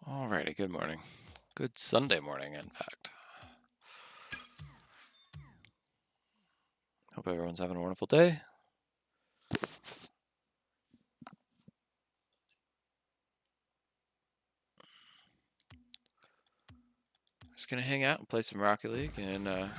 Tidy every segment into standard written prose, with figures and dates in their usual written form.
Alrighty, good morning. Good Sunday morning, in fact. Hope everyone's having a wonderful day. Just gonna hang out and play some Rocket League and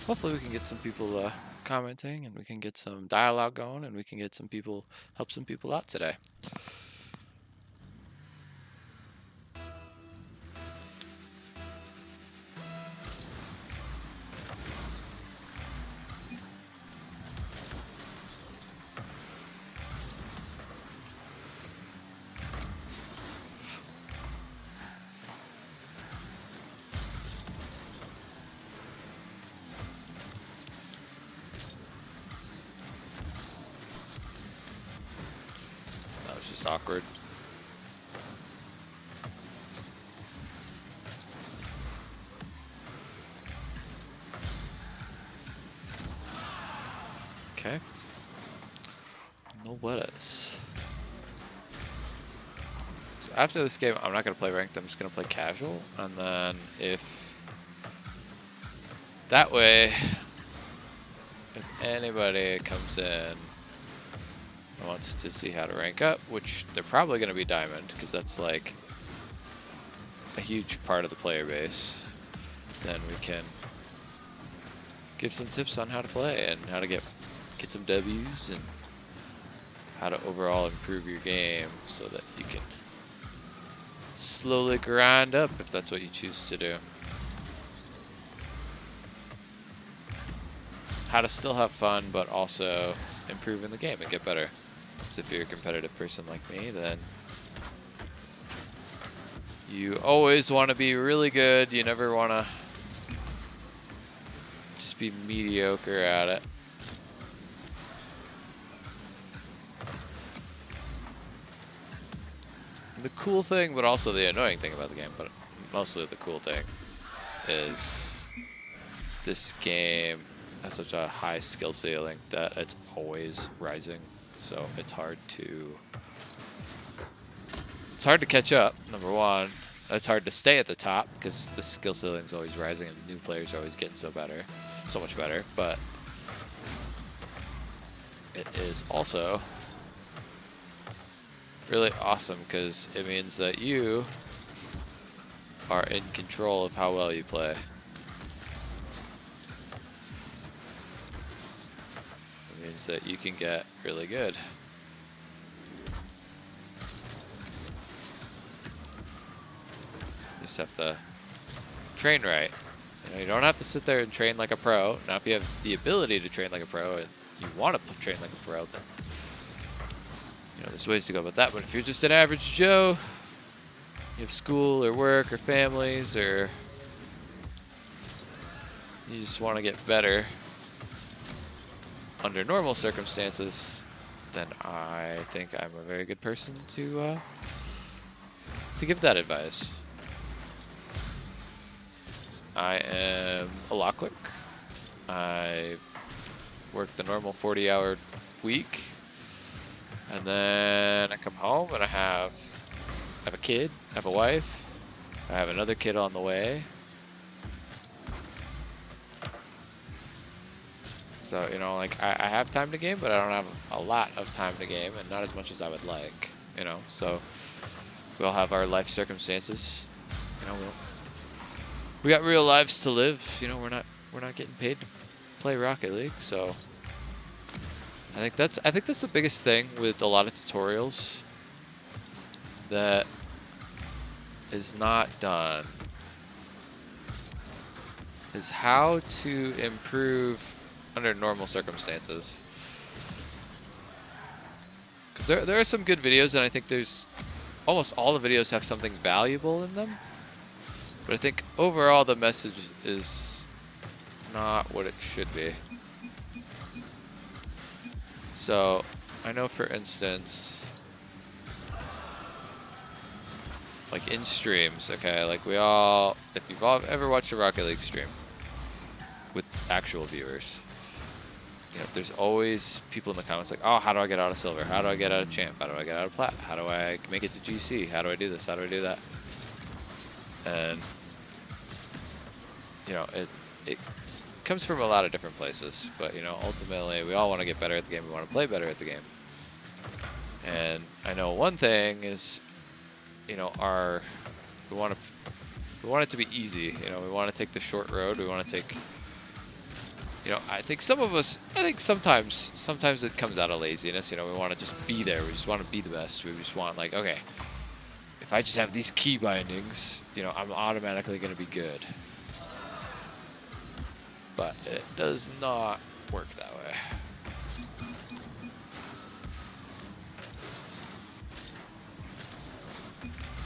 hopefully we can get some people commenting and we can get some dialogue going and we can get some people, help some people out today. That was just awkward. Okay. No lettuce. So after this game, I'm not going to play ranked. I'm just going to play casual. And then if... That way, if anybody comes in and wants to see how to rank up, which they're probably going to be diamond, because that's like a huge part of the player base, then we can give some tips on how to play and how to get some W's and how to overall improve your game so that you can slowly grind up if that's what you choose to do. How to still have fun but also improve in the game and get better. Because if you're a competitive person like me, then you always want to be really good. You never want to just be mediocre at it. The cool thing, but also the annoying thing about the game, but mostly the cool thing, is this game has such a high skill ceiling that it's always rising. So it's hard to catch up, number one. It's hard to stay at the top because the skill ceiling is always rising and new players are always getting so much better. But it is also really awesome because it means that you are in control of how well you play. It means that you can get really good. You just have to train right. You don't have to sit there and train like a pro. Now, if you have the ability to train like a pro and you want to train like a pro, then there's ways to go about that. But if you're just an average Joe, you have school or work or families, or you just want to get better under normal circumstances, then I think I'm a very good person to give that advice. I am a law clerk. I work the normal 40-hour week. And then I come home and I have a kid, I have a wife, I have another kid on the way. So, like I have time to game, but I don't have a lot of time to game and not as much as I would like, So we all have our life circumstances. We got real lives to live. We're not getting paid to play Rocket League, so I think that's the biggest thing with a lot of tutorials that is not done, is how to improve under normal circumstances. Because there are some good videos, and I think there's almost all the videos have something valuable in them. But I think overall the message is not what it should be. So I know, for instance, like in streams, okay? Like we all, if you've all ever watched a Rocket League stream with actual viewers, you know, there's always people in the comments like, oh, how do I get out of silver? How do I get out of champ? How do I get out of plat? How do I make it to GC? How do I do this? How do I do that? And, you know, it comes from a lot of different places, but, you know, ultimately we all want to get better at the game. We want to play better at the game. And I know one thing is, you know, we want it to be easy. You know, we want to take the short road. We want to take, you know, I think sometimes it comes out of laziness. You know, we want to just be there. We just want to be the best. We just want, like, okay, if I just have these key bindings, you know, I'm automatically going to be good. But it does not work that way.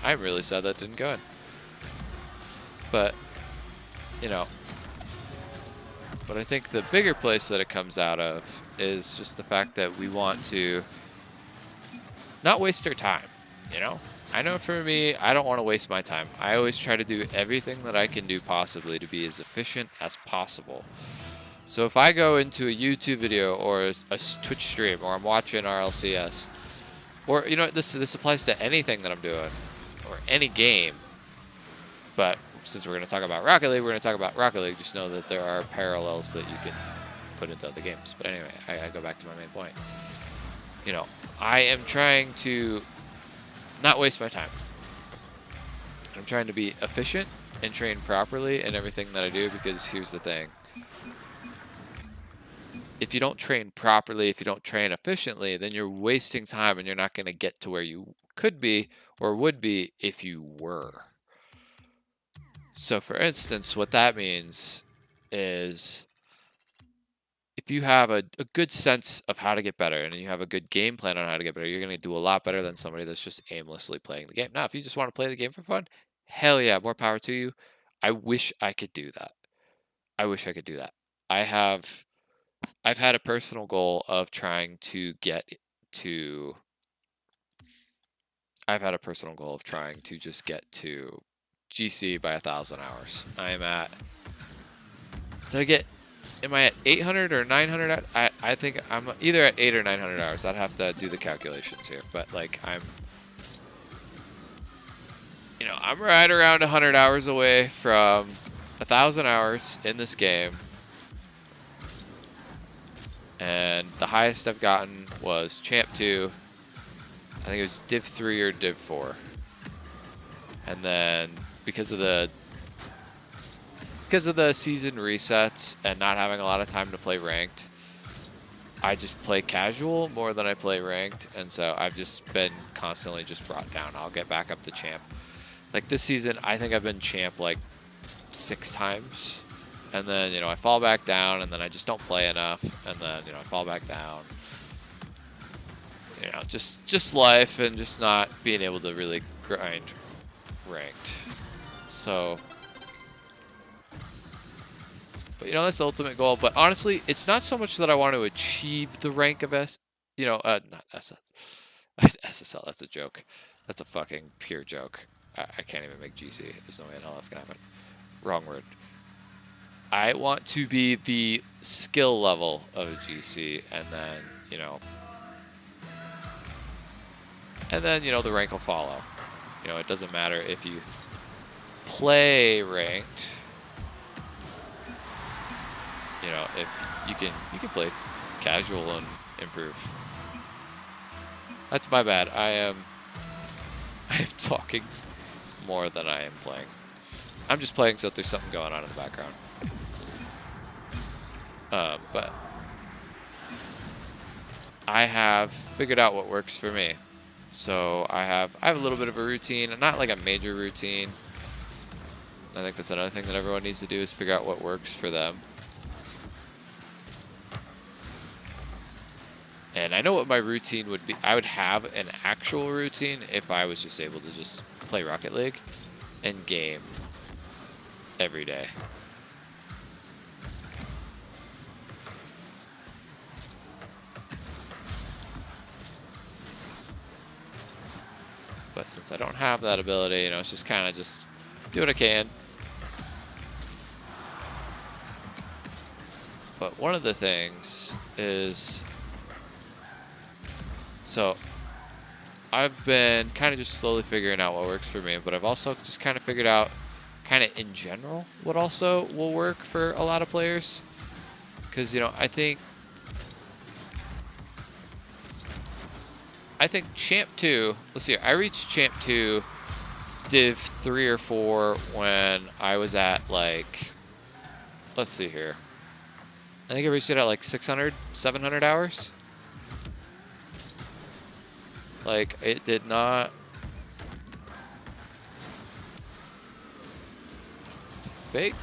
I'm really sad that didn't go in. But, you know, but I think the bigger place that it comes out of is just the fact that we want to not waste our time, you know? I know for me, I don't want to waste my time. I always try to do everything that I can do possibly to be as efficient as possible. So if I go into a YouTube video or a Twitch stream, or I'm watching RLCS, or, you know, this applies to anything that I'm doing, or any game. But since we're going to talk about Rocket League, we're going to talk about Rocket League. Just know that there are parallels that you can put into other games. But anyway, I go back to my main point. You know, I am trying to not waste my time. I'm trying to be efficient and train properly in everything that I do, because here's the thing. If you don't train properly, if you don't train efficiently, then you're wasting time and you're not going to get to where you could be or would be if you were. So for instance, what that means is if you have a good sense of how to get better and you have a good game plan on how to get better, you're going to do a lot better than somebody that's just aimlessly playing the game. Now, if you just want to play the game for fun, hell yeah, more power to you. I wish I could do that. I wish I could do that. I've had a personal goal of trying to get to, I've had a personal goal of trying to just get to GC by 1,000 hours. I'm at, am I at 800 or 900? I think I'm either at 800 or 900 hours. I'd have to do the calculations here, but like you know, I'm right around 100 hours away from 1,000 hours in this game. And the highest I've gotten was Champ 2. I think it was Div 3 or Div 4. And then because of the season resets and not having a lot of time to play ranked, I just play casual more than I play ranked. And so I've just been constantly just brought down. I'll get back up to champ. Like this season, I think I've been champ like 6 times. And then, you know, I fall back down, and then I just don't play enough, and then, you know, I fall back down. You know, just life and just not being able to really grind ranked. So, but, you know, that's the ultimate goal. But honestly, it's not so much that I want to achieve the rank of not SSL, that's a joke. That's a fucking pure joke. I can't even make GC. There's no way in hell that's gonna happen. Wrong word. I want to be the skill level of a GC, and then, you know, the rank will follow. You know, it doesn't matter if you play ranked. You know, if you can play casual and improve. That's my bad. I am talking more than I am playing. I'm just playing so there's something going on in the background. But I have figured out what works for me. So I have a little bit of a routine, not like a major routine. I think that's another thing that everyone needs to do, is figure out what works for them. And I know what my routine would be. I would have an actual routine if I was just able to just play Rocket League and game every day. But since I don't have that ability, you know, it's just kind of just do what I can. But one of the things is, so I've been kind of just slowly figuring out what works for me, but I've also just kind of figured out kind of in general what also will work for a lot of players. Because, you know, I think Champ 2, let's see, I reached Champ 2 Div 3 or 4 when I was at like, let's see here. I think I reached it at like 600, 700 hours. Like, it did not fake.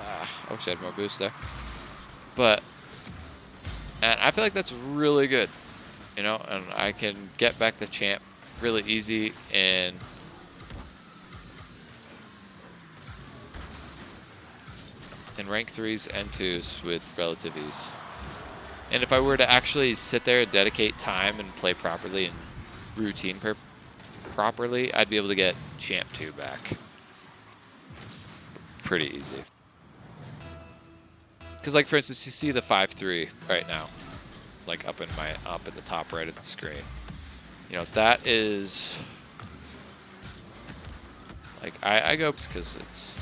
I wish I had more boost there. But, and I feel like that's really good, you know, and I can get back to champ really easy in rank 3s and 2s with relative ease. And if I were to actually sit there and dedicate time and play properly and routine properly, I'd be able to get champ 2 back pretty easy. Because, like, for instance, you see the 5-3 right now, like up in the top right of the screen. You know, that is like I go because it's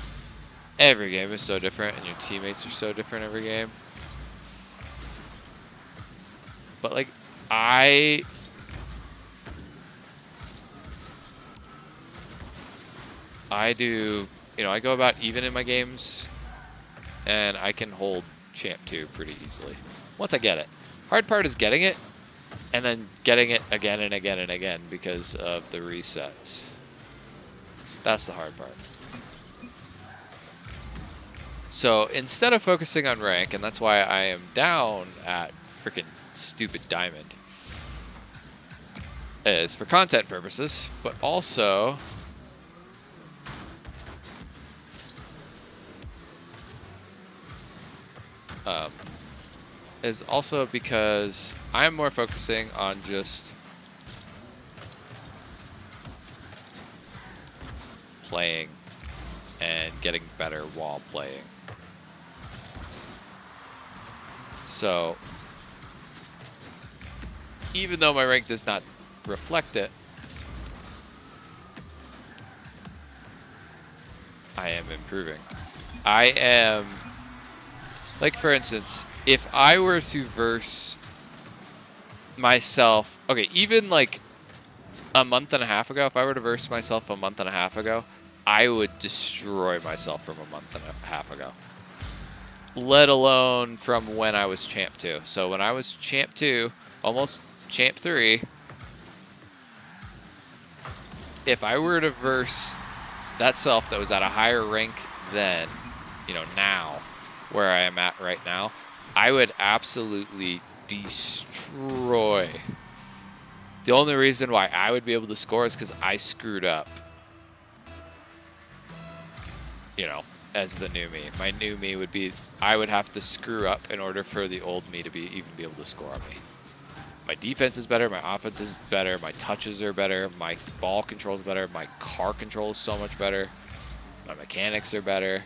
every game is so different and your teammates are so different every game. But like I do, you know, I go about even in my games and I can hold champ 2 pretty easily once I get it. Hard part is getting it and then getting it again and again and again because of the resets. That's the hard part. So instead of focusing on rank, and that's why I am down at freaking stupid diamond, is for content purposes, but also is also because I'm more focusing on just playing and getting better while playing. So even though my rank does not reflect it, I am improving. I am, like, for instance, if I were to verse myself, okay, even like a month and a half ago, if I were to verse myself a month and a half ago, I would destroy myself from a month and a half ago. Let alone from when I was champ 2. So when I was champ 2, almost champ 3, if I were to verse that self that was at a higher rank than, you know, now, where I am at right now, I would absolutely destroy. The only reason why I would be able to score is because I screwed up, you know, as the new me. My new me would be, I would have to screw up in order for the old me to even be able to score on me. My defense is better, my offense is better, my touches are better, my ball control is better, my car control is so much better, my mechanics are better.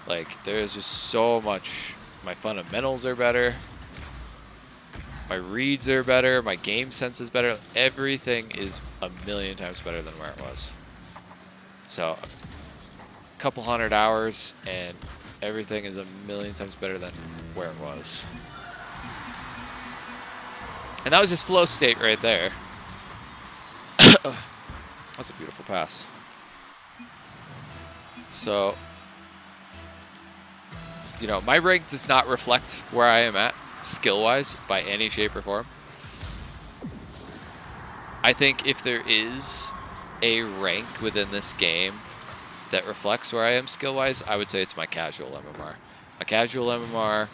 Like, there's just so much. My fundamentals are better. My reads are better. My game sense is better. Everything is a million times better than where it was. So, a couple hundred hours, and everything is a million times better than where it was. And that was just flow state right there. That's a beautiful pass. So, you know, my rank does not reflect where I am at skill-wise by any shape or form. I think if there is a rank within this game that reflects where I am skill-wise, I would say it's my casual MMR. My casual MMR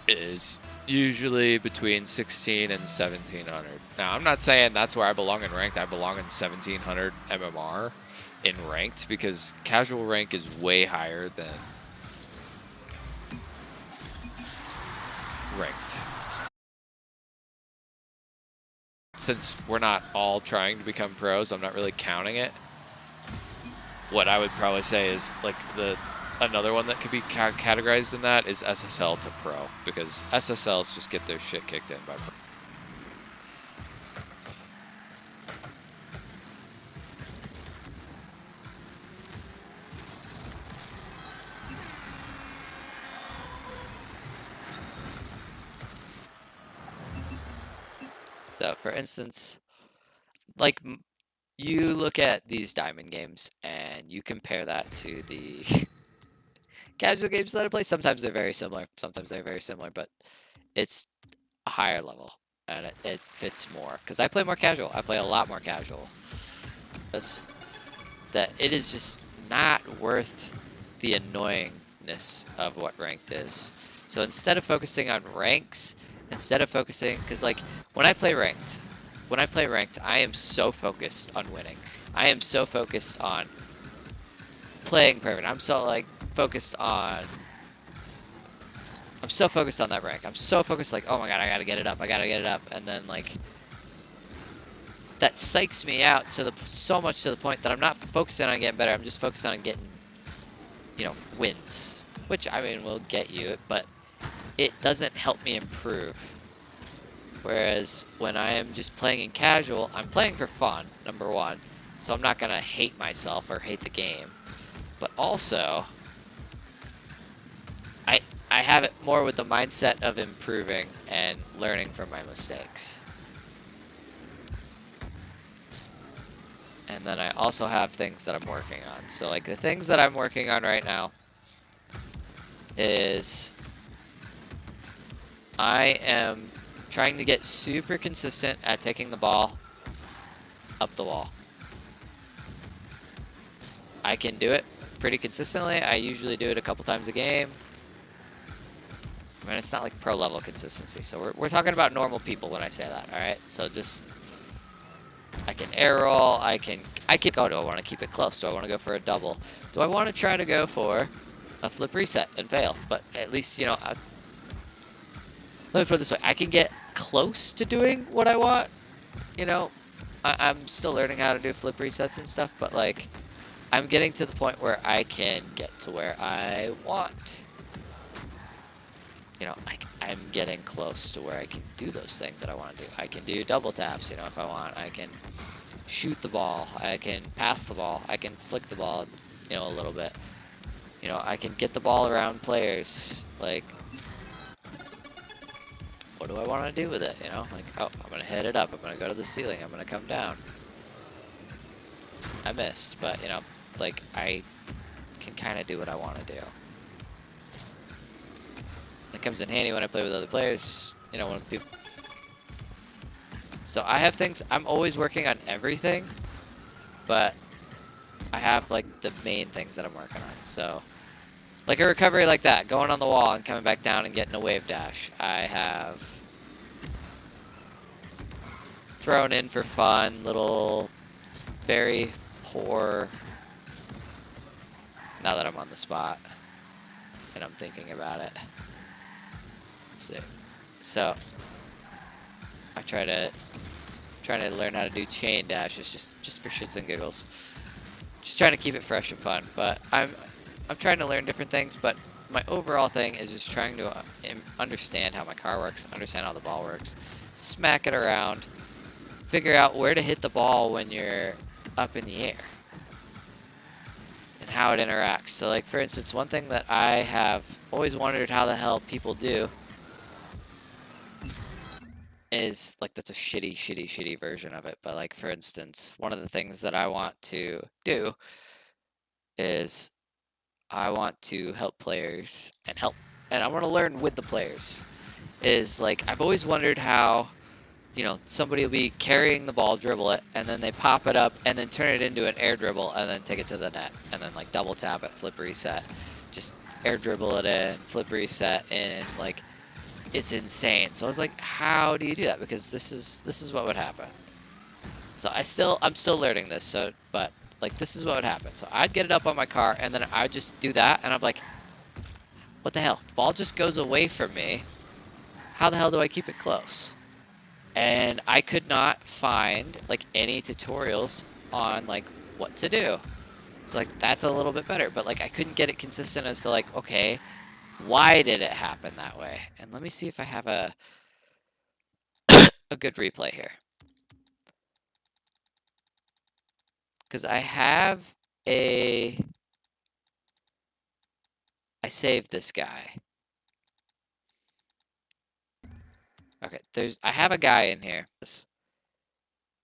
is usually between 16 and 1700. Now, I'm not saying that's where I belong in ranked. I belong in 1700 MMR in ranked because casual rank is way higher than ranked. since we're not all trying to become pros, I'm not really counting it. What I would probably say is like another one that could be categorized in that is SSL to pro, because SSLs just get their shit kicked in by pro. So, for instance, like you look at these diamond games and you compare that to the casual games that I play. Sometimes they're very similar, but it's a higher level and it fits more because I play more casual. I play a lot more casual. That it is just not worth the annoyingness of what ranked is. So instead of focusing on ranks, because like when I play ranked, I am so focused on winning. I am so focused on playing perfect. I'm so focused on that rank. I'm so focused, like, oh my god, I gotta get it up, and then like that psychs me out so much to the point that I'm not focusing on getting better. I'm just focused on getting, wins, which I mean will get you, but it doesn't help me improve. Whereas when I am just playing in casual, I'm playing for fun, number one, so I'm not gonna hate myself or hate the game. But also, I have it more with the mindset of improving and learning from my mistakes. And then I also have things that I'm working on. So like the things that I'm working on right now is I am trying to get super consistent at taking the ball up the wall. I can do it pretty consistently. I usually do it a couple times a game. I mean, it's not like pro level consistency. So we're talking about normal people when I say that, all right? So just, I can air roll, I can go, do I want to keep it close? Do I want to go for a double? Do I want to try to go for a flip reset and fail? But at least, let me put it this way. I can get close to doing what I want. I'm still learning how to do flip resets and stuff, but like, I'm getting to the point where I can get to where I want. I'm getting close to where I can do those things that I want to do. I can do double taps, if I want. I can shoot the ball. I can pass the ball. I can flick the ball, a little bit. I can get the ball around players. Like, what do I want to do with it? Like, oh, I'm going to hit it up. I'm going to go to the ceiling. I'm going to come down. I missed, but, like, I can kind of do what I want to do. It comes in handy when I play with other players, when people... So I have things, I'm always working on everything, but I have like the main things that I'm working on. So like a recovery like that, going on the wall and coming back down and getting a wave dash. I have thrown in for fun, little, very poor, now that I'm on the spot and I'm thinking about it. Let's see. So I try to learn how to do chain dashes just for shits and giggles. Just trying to keep it fresh and fun. But I'm trying to learn different things, but my overall thing is just trying to understand how my car works, understand how the ball works, smack it around, figure out where to hit the ball when you're up in the air, and how it interacts. So like, for instance, one thing that I have always wondered how the hell people do is, like, that's a shitty version of it. But like, for instance, one of the things that I want to do is I want to help players and I want to learn with the players. Is like, I've always wondered how, somebody will be carrying the ball, dribble it, and then they pop it up and then turn it into an air dribble and then take it to the net and then like double tap it, flip reset, just air dribble it in, flip reset, and like, it's insane. So I was like, how do you do that? Because this is what would happen. So I'm still learning this. So, but like, this is what would happen. So I'd get it up on my car and then I'd just do that. And I'm like, what the hell? The ball just goes away from me. How the hell do I keep it close? And I could not find like any tutorials on like what to do. So like that's a little bit better, but like I couldn't get it consistent as to like, okay, why did it happen that way? And let me see if I have a good replay here. Because I have I saved this guy. Okay, I have a guy in here.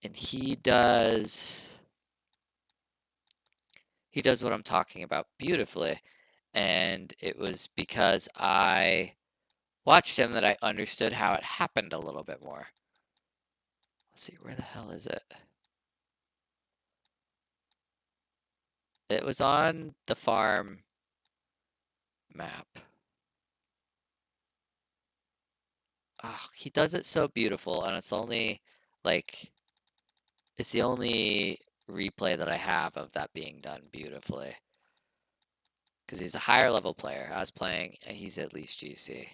And he does what I'm talking about beautifully. And it was because I watched him that I understood how it happened a little bit more. Let's see, where the hell is it? It was on the farm map. Oh, he does it so beautiful, and it's only like it's the only replay that I have of that being done beautifully. Because he's a higher level player. I was playing, he's at least GC.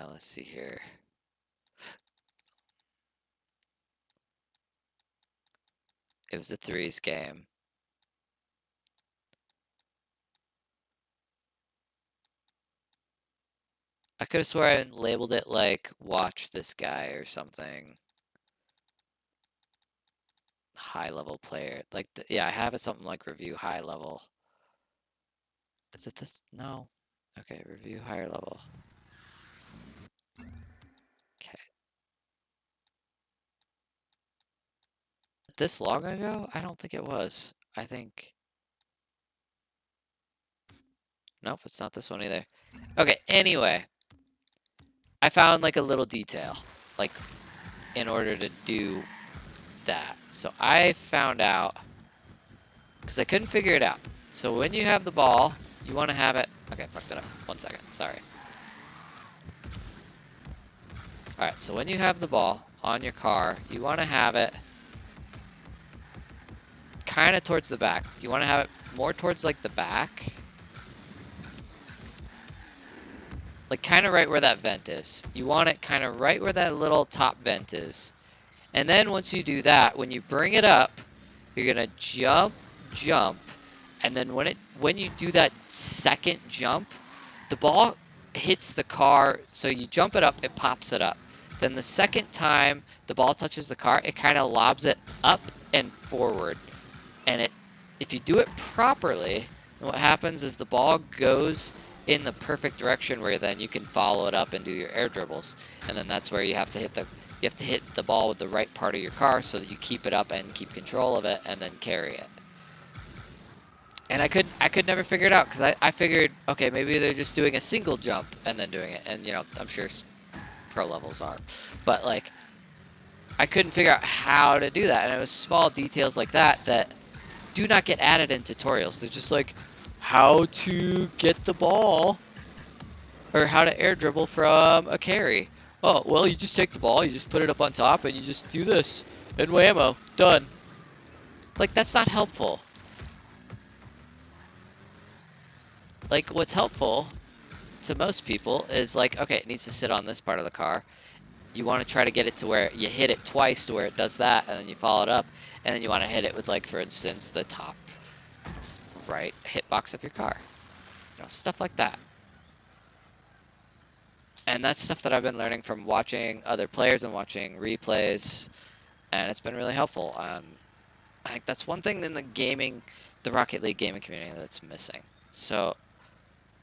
Let's see here. It was a threes game. I could have swore I labeled it like watch this guy or something. High level player. Like, yeah, I have it something like review high level. Is it this? No. Okay, review higher level. Okay. This long ago? I don't think it was. I think. Nope, it's not this one either. Okay, anyway. I found like a little detail. Like, in order to do that. So I found out. Because I couldn't figure it out. So when you have the ball, you want to have it. Okay, I fucked it up. 1 second. Sorry. Alright, so when you have the ball on your car, you want to have it kind of towards the back. You want to have it more towards like the back. Like kind of right where that vent is. You want it kind of right where that little top vent is. And then once you do that, when you bring it up, you're going to jump. And then when you do that second jump, the ball hits the car. So you jump it up, it pops it up. Then the second time the ball touches the car, it kind of lobs it up and forward. And if you do it properly, what happens is the ball goes in the perfect direction where then you can follow it up and do your air dribbles. And then that's where you have to hit the ball with the right part of your car so that you keep it up and keep control of it and then carry it. And I could never figure it out because I figured, okay, maybe they're just doing a single jump and then doing it. And, you know, I'm sure pro levels are. But, like, I couldn't figure out how to do that. And it was small details like that that do not get added in tutorials. They're just like, how to get the ball or how to air dribble from a carry. Oh, well, you just take the ball, you just put it up on top, and you just do this. And whammo, done. Like, that's not helpful. Like, what's helpful to most people is like, okay, it needs to sit on this part of the car. You want to try to get it to where you hit it twice to where it does that, and then you follow it up, and then you want to hit it with, like, for instance, the top right hitbox of your car. You know, stuff like that. And that's stuff that I've been learning from watching other players and watching replays, and it's been really helpful. I think that's one thing in the Rocket League gaming community that's missing. So,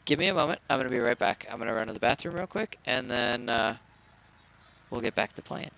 give me a moment. I'm going to be right back. I'm going to run to the bathroom real quick, and then we'll get back to playing.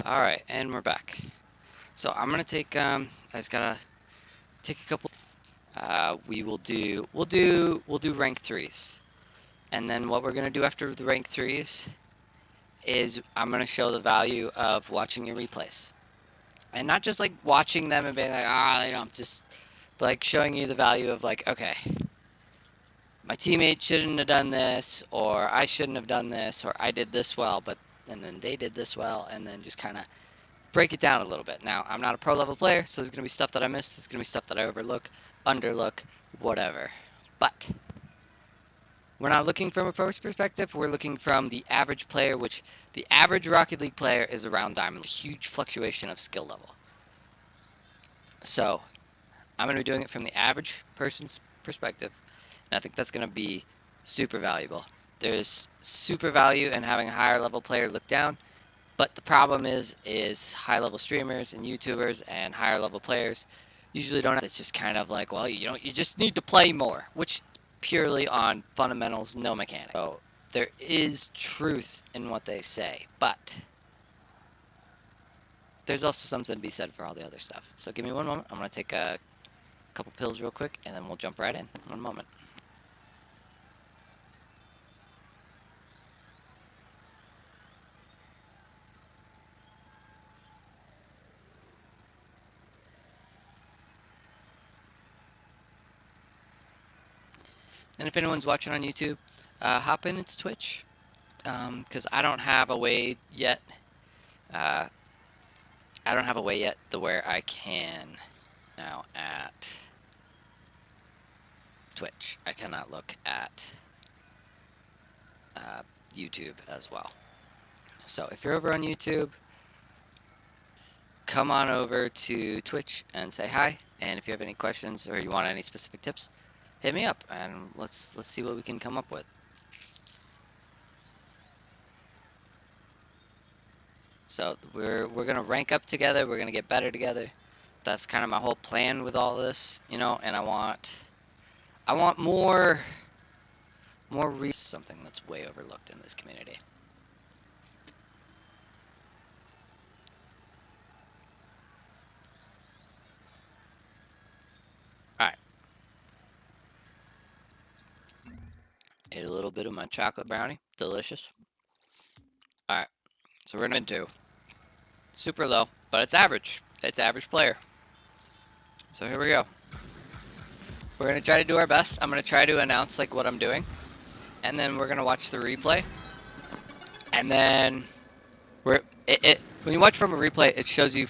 All right, and we're back. So I'm gonna take I just gotta take a couple. We'll do rank threes, and then what we're gonna do after the rank threes is I'm gonna show the value of watching your replays, and not just like watching them and being like, ah, you know, just but like showing you the value of like, okay, my teammate shouldn't have done this, or I shouldn't have done this, or I did this well, but and then they did this well, and then just kind of break it down a little bit. Now, I'm not a pro level player, so there's going to be stuff that I miss, there's going to be stuff that I overlook, underlook, whatever. But we're not looking from a pro's perspective, we're looking from the average player, which the average Rocket League player is around Diamond, a huge fluctuation of skill level. So, I'm going to be doing it from the average person's perspective, and I think that's going to be super valuable. There's super value in having a higher level player look down, but the problem is high level streamers and YouTubers and higher level players usually don't have, it's just kind of like, well, you just need to play more, which purely on fundamentals, no mechanics. So there is truth in what they say, but there's also something to be said for all the other stuff. So give me one moment. I'm going to take a couple pills real quick, and then we'll jump right in. One moment. And if anyone's watching on YouTube, hop in into Twitch, because I don't have a way yet. I don't have a way yet to where I can now at Twitch. I cannot look at YouTube as well. So if you're over on YouTube, come on over to Twitch and say hi. And if you have any questions or you want any specific tips, hit me up and let's see what we can come up with. So we're gonna rank up together. We're gonna get better together. That's kind of my whole plan with all this, you know. And I want more something that's way overlooked in this community. All right. Ate a little bit of my chocolate brownie. Delicious. All right. So we're going to do super low, but it's average. It's average player. So here we go. We're going to try to do our best. I'm going to try to announce like what I'm doing. And then we're going to watch the replay. And then when you watch from a replay, it shows you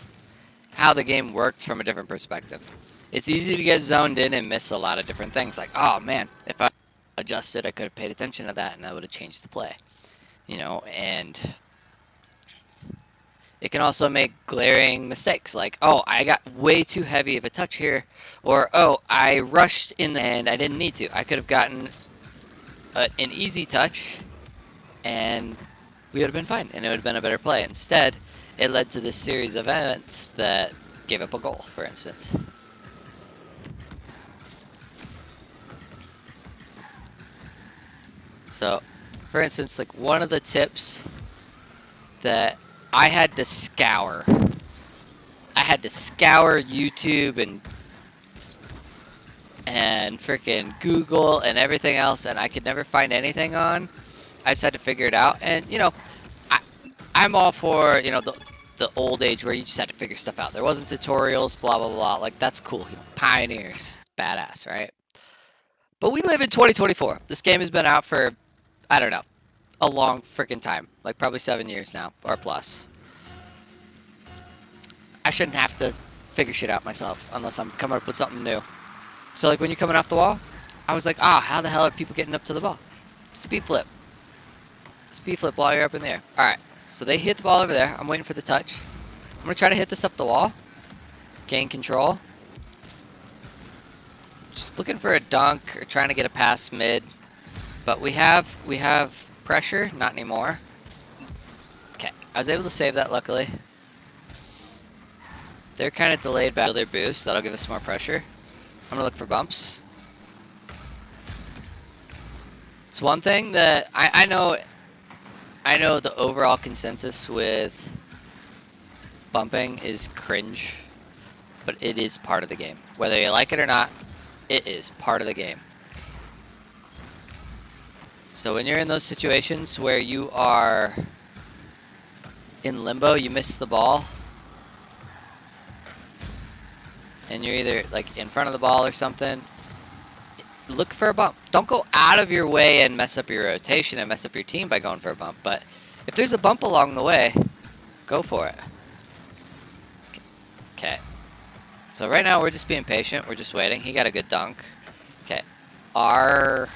how the game worked from a different perspective. It's easy to get zoned in and miss a lot of different things. Like, oh man, if I adjusted, I could have paid attention to that and that would have changed the play. You know, and it can also make glaring mistakes like, oh, I got way too heavy of a touch here, or oh, I rushed in and I didn't need to. I could have gotten an easy touch and we would have been fine and it would have been a better play. Instead, it led to this series of events that gave up a goal, for instance. So, for instance, like one of the tips that I had to scour YouTube and freaking Google and everything else, and I could never find anything on. I just had to figure it out, and you know, I'm all for, you know, the old age where you just had to figure stuff out. There wasn't tutorials, blah blah blah. Like that's cool, you know, pioneers, badass, right? But we live in 2024. This game has been out for, I don't know, a long freaking time, like probably 7 years now or plus. I shouldn't have to figure shit out myself unless I'm coming up with something new. So like when you're coming off the wall, I was like, ah, how the hell are people getting up to the ball? Speed flip. Speed flip while you're up in the air. All right, so they hit the ball over there. I'm waiting for the touch. I'm gonna try to hit this up the wall. Gain control. Just looking for a dunk or trying to get a pass mid. But we have pressure, not anymore. Okay, I was able to save that luckily. They're kind of delayed by their boost. That'll give us more pressure. I'm gonna look for bumps. It's one thing that I know the overall consensus with bumping is cringe, but it is part of the game. Whether you like it or not, it is part of the game. So when you're in those situations where you are in limbo, you miss the ball, and you're either like in front of the ball or something, look for a bump. Don't go out of your way and mess up your rotation and mess up your team by going for a bump, but if there's a bump along the way, go for it. Okay. So right now we're just being patient. We're just waiting. He got a good dunk. Okay. R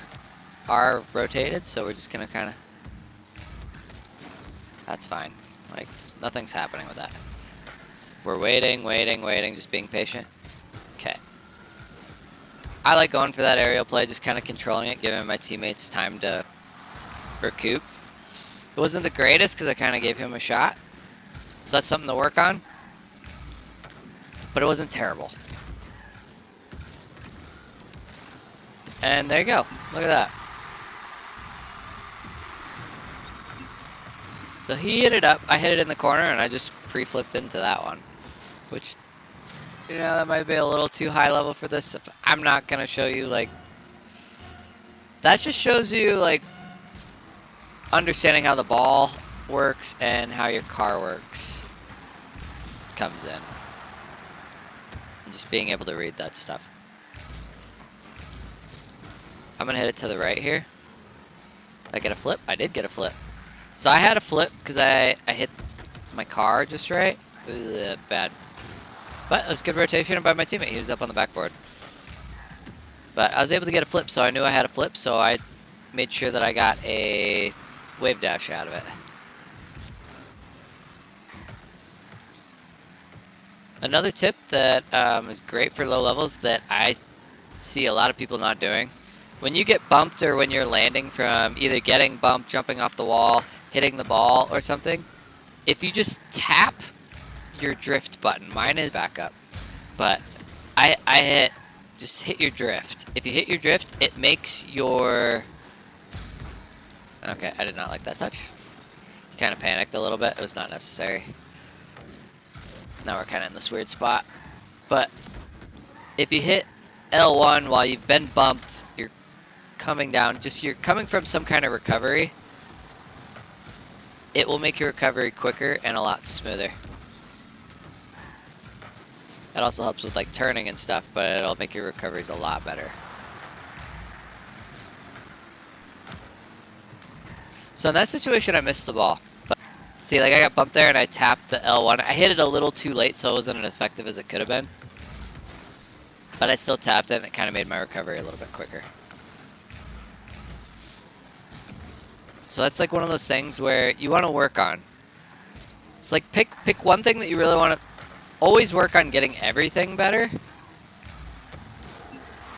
rotated, so we're just gonna kind of... That's fine. Like, nothing's happening with that. So we're waiting, just being patient. Okay. I like going for that aerial play, just kind of controlling it, giving my teammates time to recoup. It wasn't the greatest because I kind of gave him a shot. So that's something to work on. But it wasn't terrible. And there you go. Look at that. So he hit it up. I hit it in the corner, and I just pre-flipped into that one. Which, you know, that might be a little too high level for this. I'm not going to show you, like... That just shows you, like, understanding how the ball works and how your car works. Comes in. And just being able to read that stuff. I'm going to hit it to the right here. Did I get a flip? I did get a flip. So I had a flip because I hit my car just right. Ugh, bad. But it was good rotation by my teammate. He was up on the backboard. But I was able to get a flip, so I knew I had a flip, so I made sure that I got a wave dash out of it. Another tip that is great for low levels that I see a lot of people not doing. When you get bumped or when you're landing from either getting bumped, jumping off the wall, hitting the ball or something, if you just tap your drift button, mine is back up, but just hit your drift. If you hit your drift, it makes your... Okay, I did not like that touch. He kind of panicked a little bit. It was not necessary. Now we're kind of in this weird spot. But if you hit L1 while you've been bumped, you're coming down, you're coming from some kind of recovery, it will make your recovery quicker and a lot smoother. It also helps with like turning and stuff, but it'll make your recoveries a lot better. So in that situation, I missed the ball. But see, like I got bumped there and I tapped the L1. I hit it a little too late, so it wasn't as effective as it could have been. But I still tapped it and it kind of made my recovery a little bit quicker. So that's like one of those things where you want to work on. It's like pick one thing that you really want to always work on getting everything better.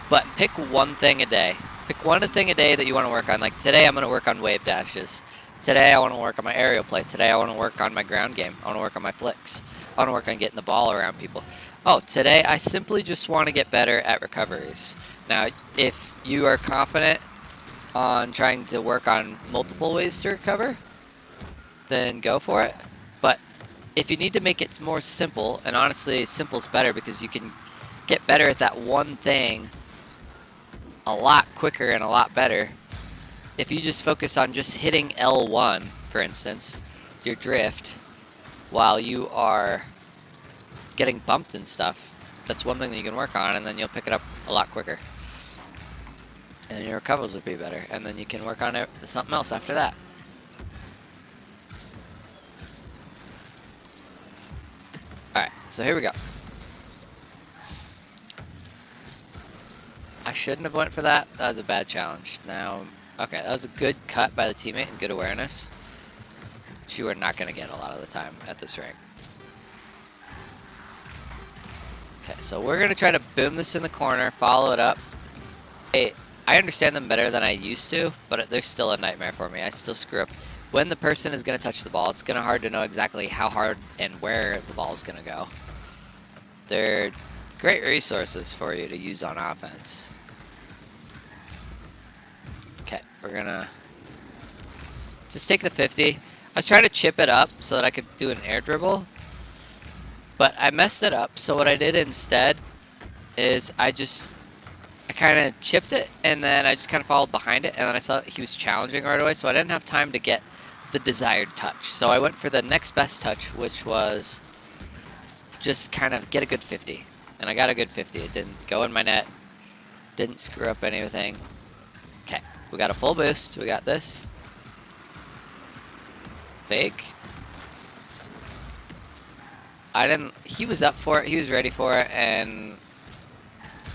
But pick one thing a day. Pick one thing a day that you want to work on. Like today I'm going to work on wave dashes. Today I want to work on my aerial play. Today I want to work on my ground game. I want to work on my flicks. I want to work on getting the ball around people. Oh, today I simply just want to get better at recoveries. Now, if you are confident on trying to work on multiple ways to recover, then go for it. But if you need to make it more simple, and honestly, simple's better because you can get better at that one thing a lot quicker and a lot better. If you just focus on just hitting L1, for instance, your drift, while you are getting bumped and stuff, that's one thing that you can work on, and then you'll pick it up a lot quicker. And your recovers will be better, and then you can work on it, something else after that. Alright, so here we go. I shouldn't have went for that. That was a bad challenge. Now, okay, that was a good cut by the teammate and good awareness, which you are not going to get a lot of the time at this rank. Okay, so we're going to try to boom this in the corner, follow it up. Hey, I understand them better than I used to, but they're still a nightmare for me. I still screw up. When the person is going to touch the ball, it's going to be hard to know exactly how hard and where the ball is going to go. They're great resources for you to use on offense. Okay, we're going to just take the 50. I was trying to chip it up so that I could do an air dribble, but I messed it up. So what I did instead is I kind of chipped it, and then I just kind of followed behind it, and then I saw that he was challenging right away, so I didn't have time to get the desired touch. So I went for the next best touch, which was just kind of get a good 50. And I got a good 50. It didn't go in my net, didn't screw up anything. Okay, we got a full boost. We got this. Fake. He was up for it, he was ready for it, and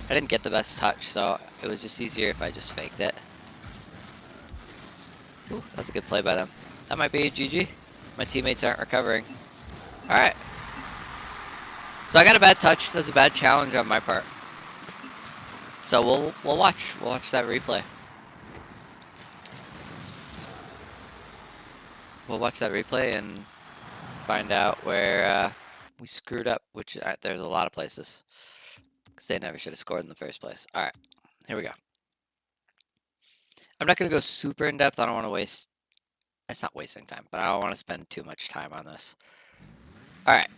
I didn't get the best touch, so it was just easier if I just faked it. Ooh, that was a good play by them. That might be a GG. My teammates aren't recovering. Alright. So I got a bad touch. That was a bad challenge on my part. So we'll watch. We'll watch that replay. We'll watch that replay and find out where we screwed up, which there's a lot of places. Because they never should have scored in the first place. Alright, here we go. I'm not going to go super in depth. I don't want to waste... It's not wasting time, but I don't want to spend too much time on this. Alright.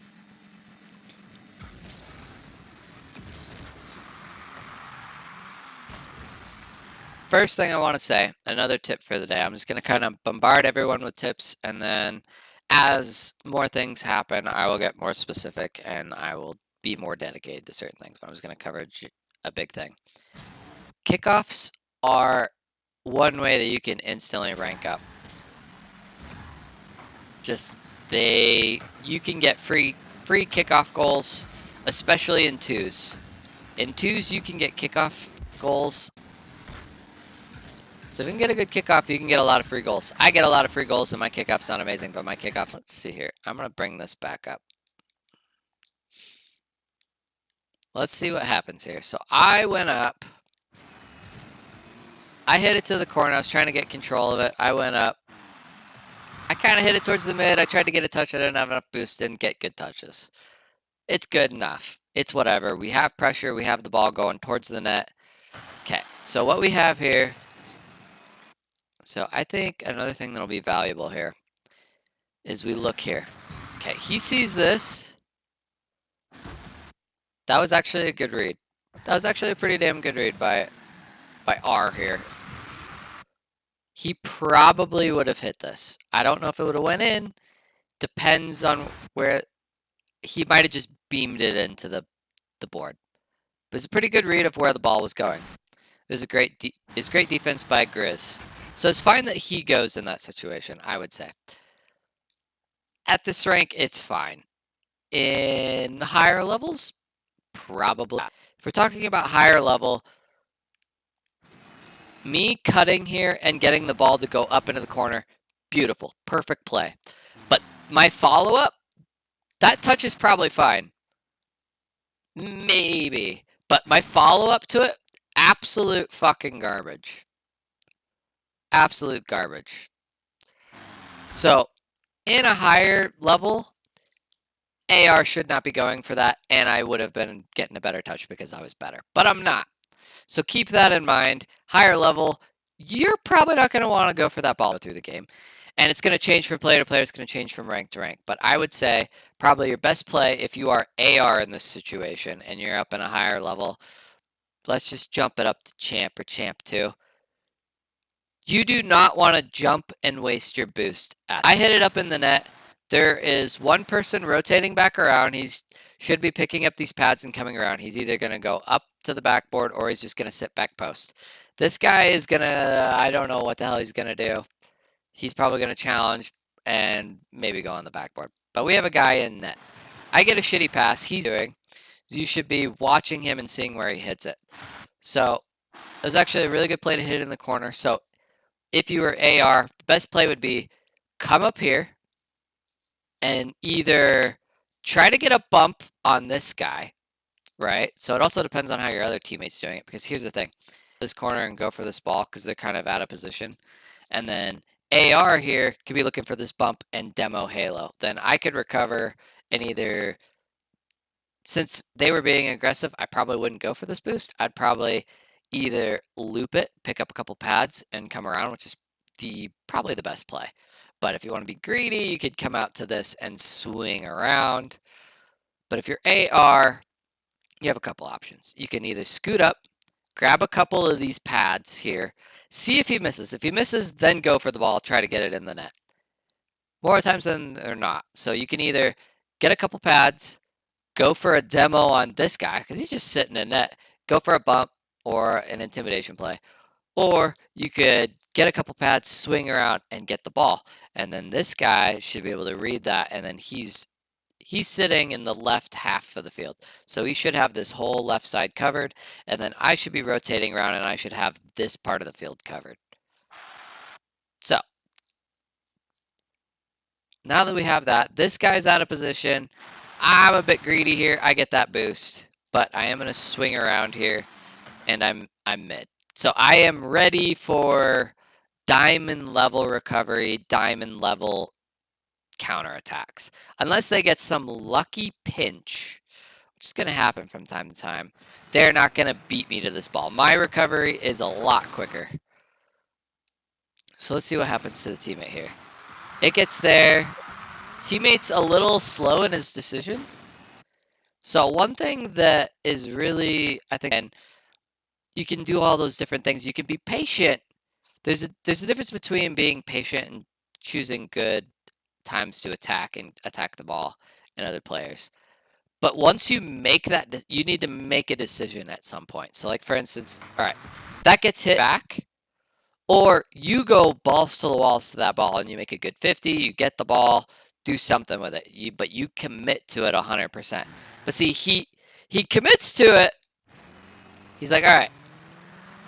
First thing I want to say, another tip for the day. I'm just going to kind of bombard everyone with tips, and then as more things happen, I will get more specific and I will be more dedicated to certain things. But I'm just going to cover a big thing. Kickoffs are one way that you can instantly rank up. You can get free kickoff goals, especially in twos. In twos, you can get kickoff goals. So if you can get a good kickoff, you can get a lot of free goals. I get a lot of free goals, and my kickoff's not amazing, but my kickoffs... Let's see here. I'm going to bring this back up. Let's see what happens here. So I went up. I hit it to the corner. I was trying to get control of it. I went up. I kind of hit it towards the mid. I tried to get a touch. I didn't have enough boost. Didn't get good touches. It's good enough. It's whatever. We have pressure. We have the ball going towards the net. Okay, so what we have here... So I think another thing that'll be valuable here is we look here. Okay, he sees this. That was actually a good read. That was actually a pretty damn good read by R here. He probably would have hit this. I don't know if it would have went in. Depends on where... He might have just beamed it into the board. But it's a pretty good read of where the ball was going. It was a great defense by Grizz. So it's fine that he goes in that situation, I would say. At this rank, it's fine. In higher levels, probably not. If we're talking about higher level, me cutting here and getting the ball to go up into the corner, beautiful, perfect play. But my follow-up, that touch is probably fine. Maybe. But my follow-up to it, absolute fucking garbage. Absolute garbage. So, in a higher level, AR should not be going for that, and I would have been getting a better touch because I was better. But I'm not. So keep that in mind. Higher level, you're probably not going to want to go for that ball through the game. And it's going to change from player to player. It's going to change from rank to rank. But I would say probably your best play if you are AR in this situation and you're up in a higher level, let's just jump it up to Champ or Champ 2. You do not want to jump and waste your boost. I hit it up in the net. There is one person rotating back around. He should be picking up these pads and coming around. He's either going to go up to the backboard or he's just going to sit back post. This guy is going to, I don't know what the hell he's going to do. He's probably going to challenge and maybe go on the backboard. But we have a guy in net. I get a shitty pass. He's doing. You should be watching him and seeing where he hits it. So it was actually a really good play to hit in the corner. So if you were AR, the best play would be come up here and either try to get a bump on this guy, right? So it also depends on how your other teammate's doing it, because here's the thing. This corner and go for this ball because they're kind of out of position. And then AR here could be looking for this bump and demo Halo. Then I could recover and either... Since they were being aggressive, I probably wouldn't go for this boost. I'd probably either loop it, pick up a couple pads, and come around, which is probably the best play. But if you want to be greedy, you could come out to this and swing around. But if you're AR, you have a couple options. You can either scoot up, grab a couple of these pads here, see if he misses. If he misses, then go for the ball, try to get it in the net. More times than they're not. So you can either get a couple pads, go for a demo on this guy, because he's just sitting in net, go for a bump or an intimidation play. Or you could get a couple pads, swing around, and get the ball. And then this guy should be able to read that, and then he's sitting in the left half of the field. So he should have this whole left side covered, and then I should be rotating around and I should have this part of the field covered. So now that we have that, this guy's out of position. I'm a bit greedy here. I get that boost, but I am going to swing around here, and I'm mid. So I am ready for diamond level recovery, diamond level counterattacks. Unless they get some lucky pinch, which is going to happen from time to time, they're not going to beat me to this ball. My recovery is a lot quicker. So let's see what happens to the teammate here. It gets there. Teammate's a little slow in his decision. So one thing that is really, I think, and you can do all those different things. You can be patient. There's a difference between being patient and choosing good times to attack and attack the ball and other players. But once you make that, you need to make a decision at some point. So like for instance, all right, that gets hit back, or you go balls to the walls to that ball and you make a good 50, you get the ball, do something with it. But you commit to it 100%. But see, he commits to it. He's like, all right,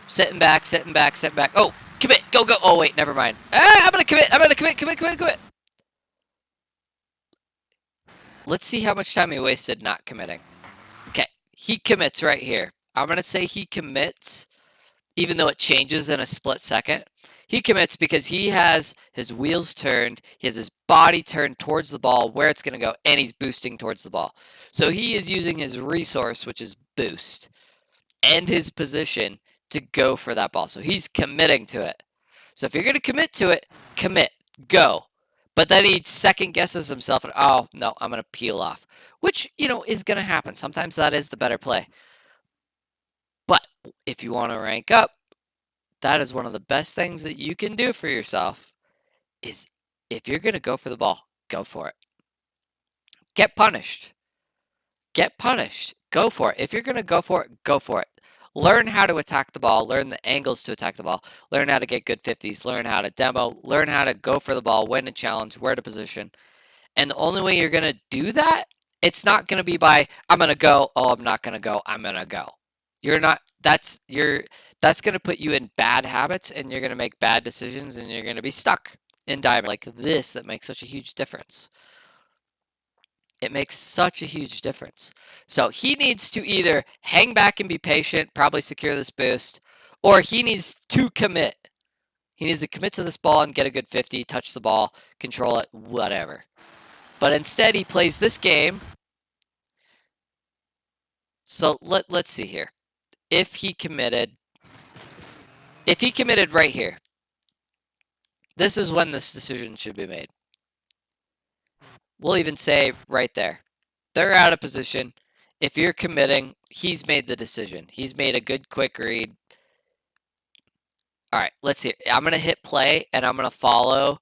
sitting back. Oh, commit, go. Oh wait, never mind. I'm gonna commit. Let's see how much time he wasted not committing. Okay, he commits right here. I'm gonna say he commits, even though it changes in a split second. He commits because he has his wheels turned, he has his body turned towards the ball where it's going to go, and he's boosting towards the ball. So he is using his resource, which is boost, and his position to go for that ball. So he's committing to it. So if you're going to commit to it, commit, go. But then he second guesses himself and, oh, no, I'm going to peel off, which, is going to happen. Sometimes that is the better play. But if you want to rank up, that is one of the best things that you can do for yourself is if you're going to go for the ball, go for it. Get punished. Go for it. If you're going to go for it, go for it. Learn how to attack the ball. Learn the angles to attack the ball. Learn how to get good 50s. Learn how to demo. Learn how to go for the ball, win a challenge, where to position. And the only way you're going to do that, it's not going to be by, I'm going to go, oh, I'm not going to go, I'm going to go. You're not, that's going to put you in bad habits, and you're going to make bad decisions, and you're going to be stuck in diamond like this. That makes such a huge difference. It makes such a huge difference. So he needs to either hang back and be patient, probably secure this boost, or he needs to commit. He needs to commit to this ball and get a good 50, touch the ball, control it, whatever. But instead, he plays this game. So let's see here. If he committed right here, this is when this decision should be made. We'll even say right there. They're out of position. If you're committing, he's made the decision. He's made a good quick read. All right, let's see. I'm going to hit play, and I'm going to follow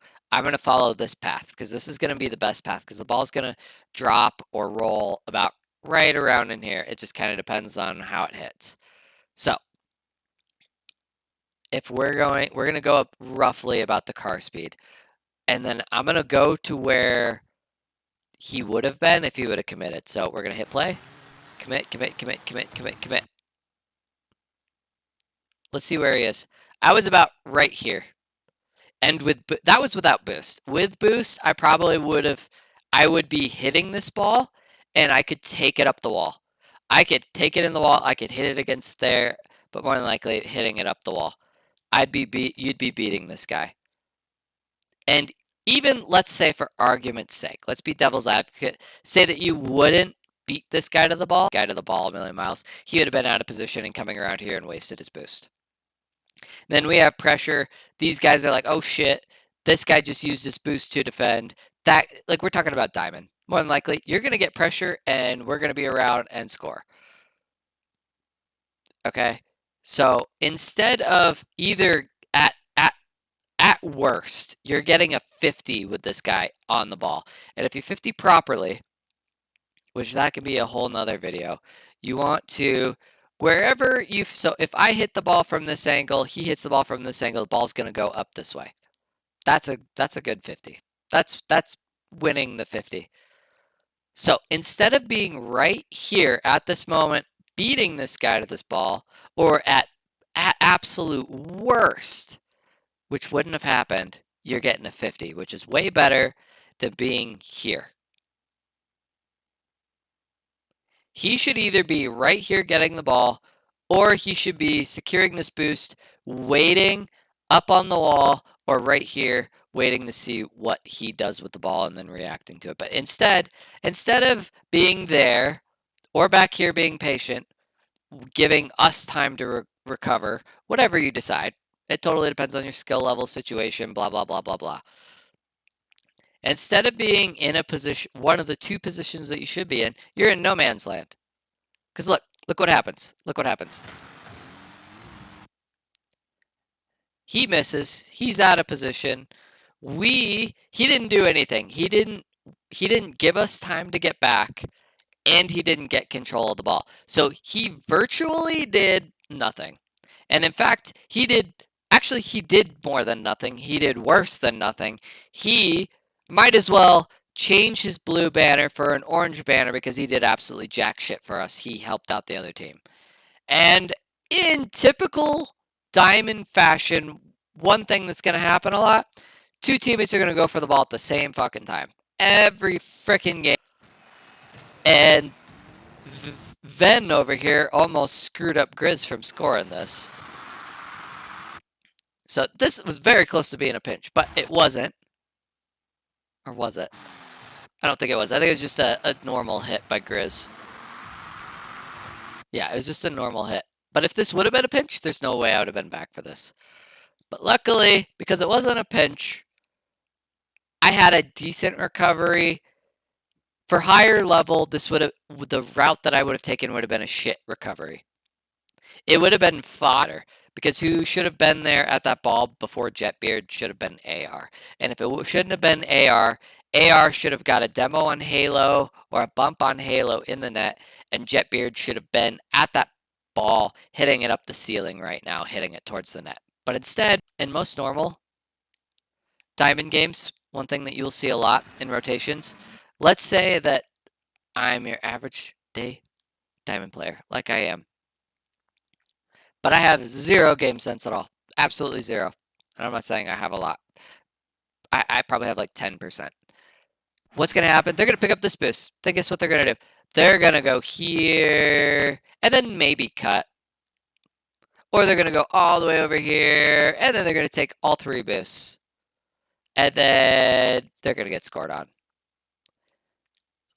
this path because this is going to be the best path because the ball's going to drop or roll about right around in here. It just kind of depends on how it hits. So if we're going to go up roughly about the car speed, and then I'm going to go to where he would have been if he would have committed. So we're going to hit play, commit. Let's see where he is. I was about right here. And that was without boost. With boost, I would be hitting this ball, and I could take it up the wall. I could take it in the wall. I could hit it against there, but more than likely hitting it up the wall. You'd be beating this guy. And even, let's say for argument's sake, let's be devil's advocate, say that you wouldn't beat this guy to the ball a million miles. He would have been out of position and coming around here and wasted his boost. Then we have pressure. These guys are like, oh shit, this guy just used his boost to defend. That, like, we're talking about diamond. more than likely, you're going to get pressure and we're going to be around and score. Okay? So instead of either at worst, you're getting a 50 with this guy on the ball. And if you 50 properly, which that could be a whole nother video, you want to, wherever you, so if I hit the ball from this angle, he hits the ball from this angle, the ball's going to go up this way. That's a good 50. That's winning the 50. So instead of being right here at this moment, beating this guy to this ball, or at absolute worst, which wouldn't have happened, you're getting a 50, which is way better than being here. He should either be right here getting the ball, or he should be securing this boost, waiting up on the wall, or right here, waiting to see what he does with the ball and then reacting to it. But instead of being there, or back here being patient, giving us time to recover, whatever you decide. It totally depends on your skill level, situation, blah, blah, blah, blah, blah. Instead of being in a position, one of the two positions that you should be in, you're in no man's land. Because look what happens. Look what happens. He misses. He's out of position. He didn't do anything. He didn't give us time to get back, and he didn't get control of the ball. So he virtually did nothing. And in fact, he did more than nothing. He did worse than nothing. He might as well change his blue banner for an orange banner because he did absolutely jack shit for us. He helped out the other team. And in typical Diamond fashion, one thing that's going to happen a lot, two teammates are going to go for the ball at the same fucking time. Every freaking game. And Ven over here almost screwed up Grizz from scoring this. So this was very close to being a pinch, but it wasn't. Or was it? I don't think it was. I think it was just a normal hit by Grizz. Yeah, it was just a normal hit. But if this would have been a pinch, there's no way I would have been back for this. But luckily, because it wasn't a pinch, I had a decent recovery. For higher level, this would have, the route that I would have taken would have been a shit recovery. It would have been fodder, because who should have been there at that ball before Jetbeard should have been AR. And if it shouldn't have been AR should have got a demo on Halo or a bump on Halo in the net, and Jetbeard should have been at that ball, hitting it up the ceiling right now, hitting it towards the net. But instead, in most normal Diamond games, one thing that you'll see a lot in rotations, let's say that I'm your average day Diamond player, like I am. But I have zero game sense at all. Absolutely zero. And I'm not saying I have a lot. I probably have like 10%. What's going to happen? They're going to pick up this boost. Then guess what they're going to do? They're going to go here and then maybe cut. Or they're going to go all the way over here and then they're going to take all three boosts. And then they're going to get scored on.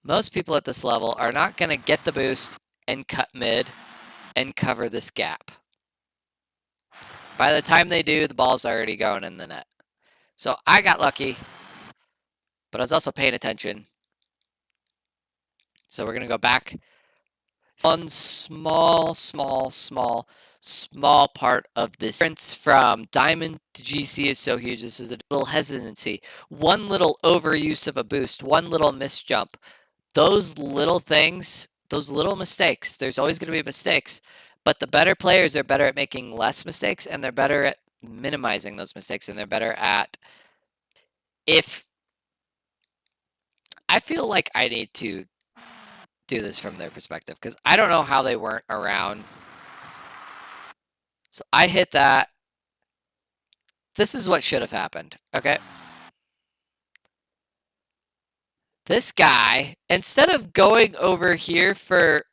Most people at this level are not going to get the boost and cut mid and cover this gap. By the time they do, the ball's already going in the net. So I got lucky, but I was also paying attention. So we're going to go back. One small part of this difference from Diamond to GC is so huge. This is a little hesitancy. One little overuse of a boost, one little misjump. Those little things, those little mistakes, there's always going to be mistakes. But the better players are better at making less mistakes, and they're better at minimizing those mistakes, and they're better at, if I feel like I need to do this from their perspective, because I don't know how they weren't around. So I hit that. This is what should have happened, okay? This guy, instead of going over here for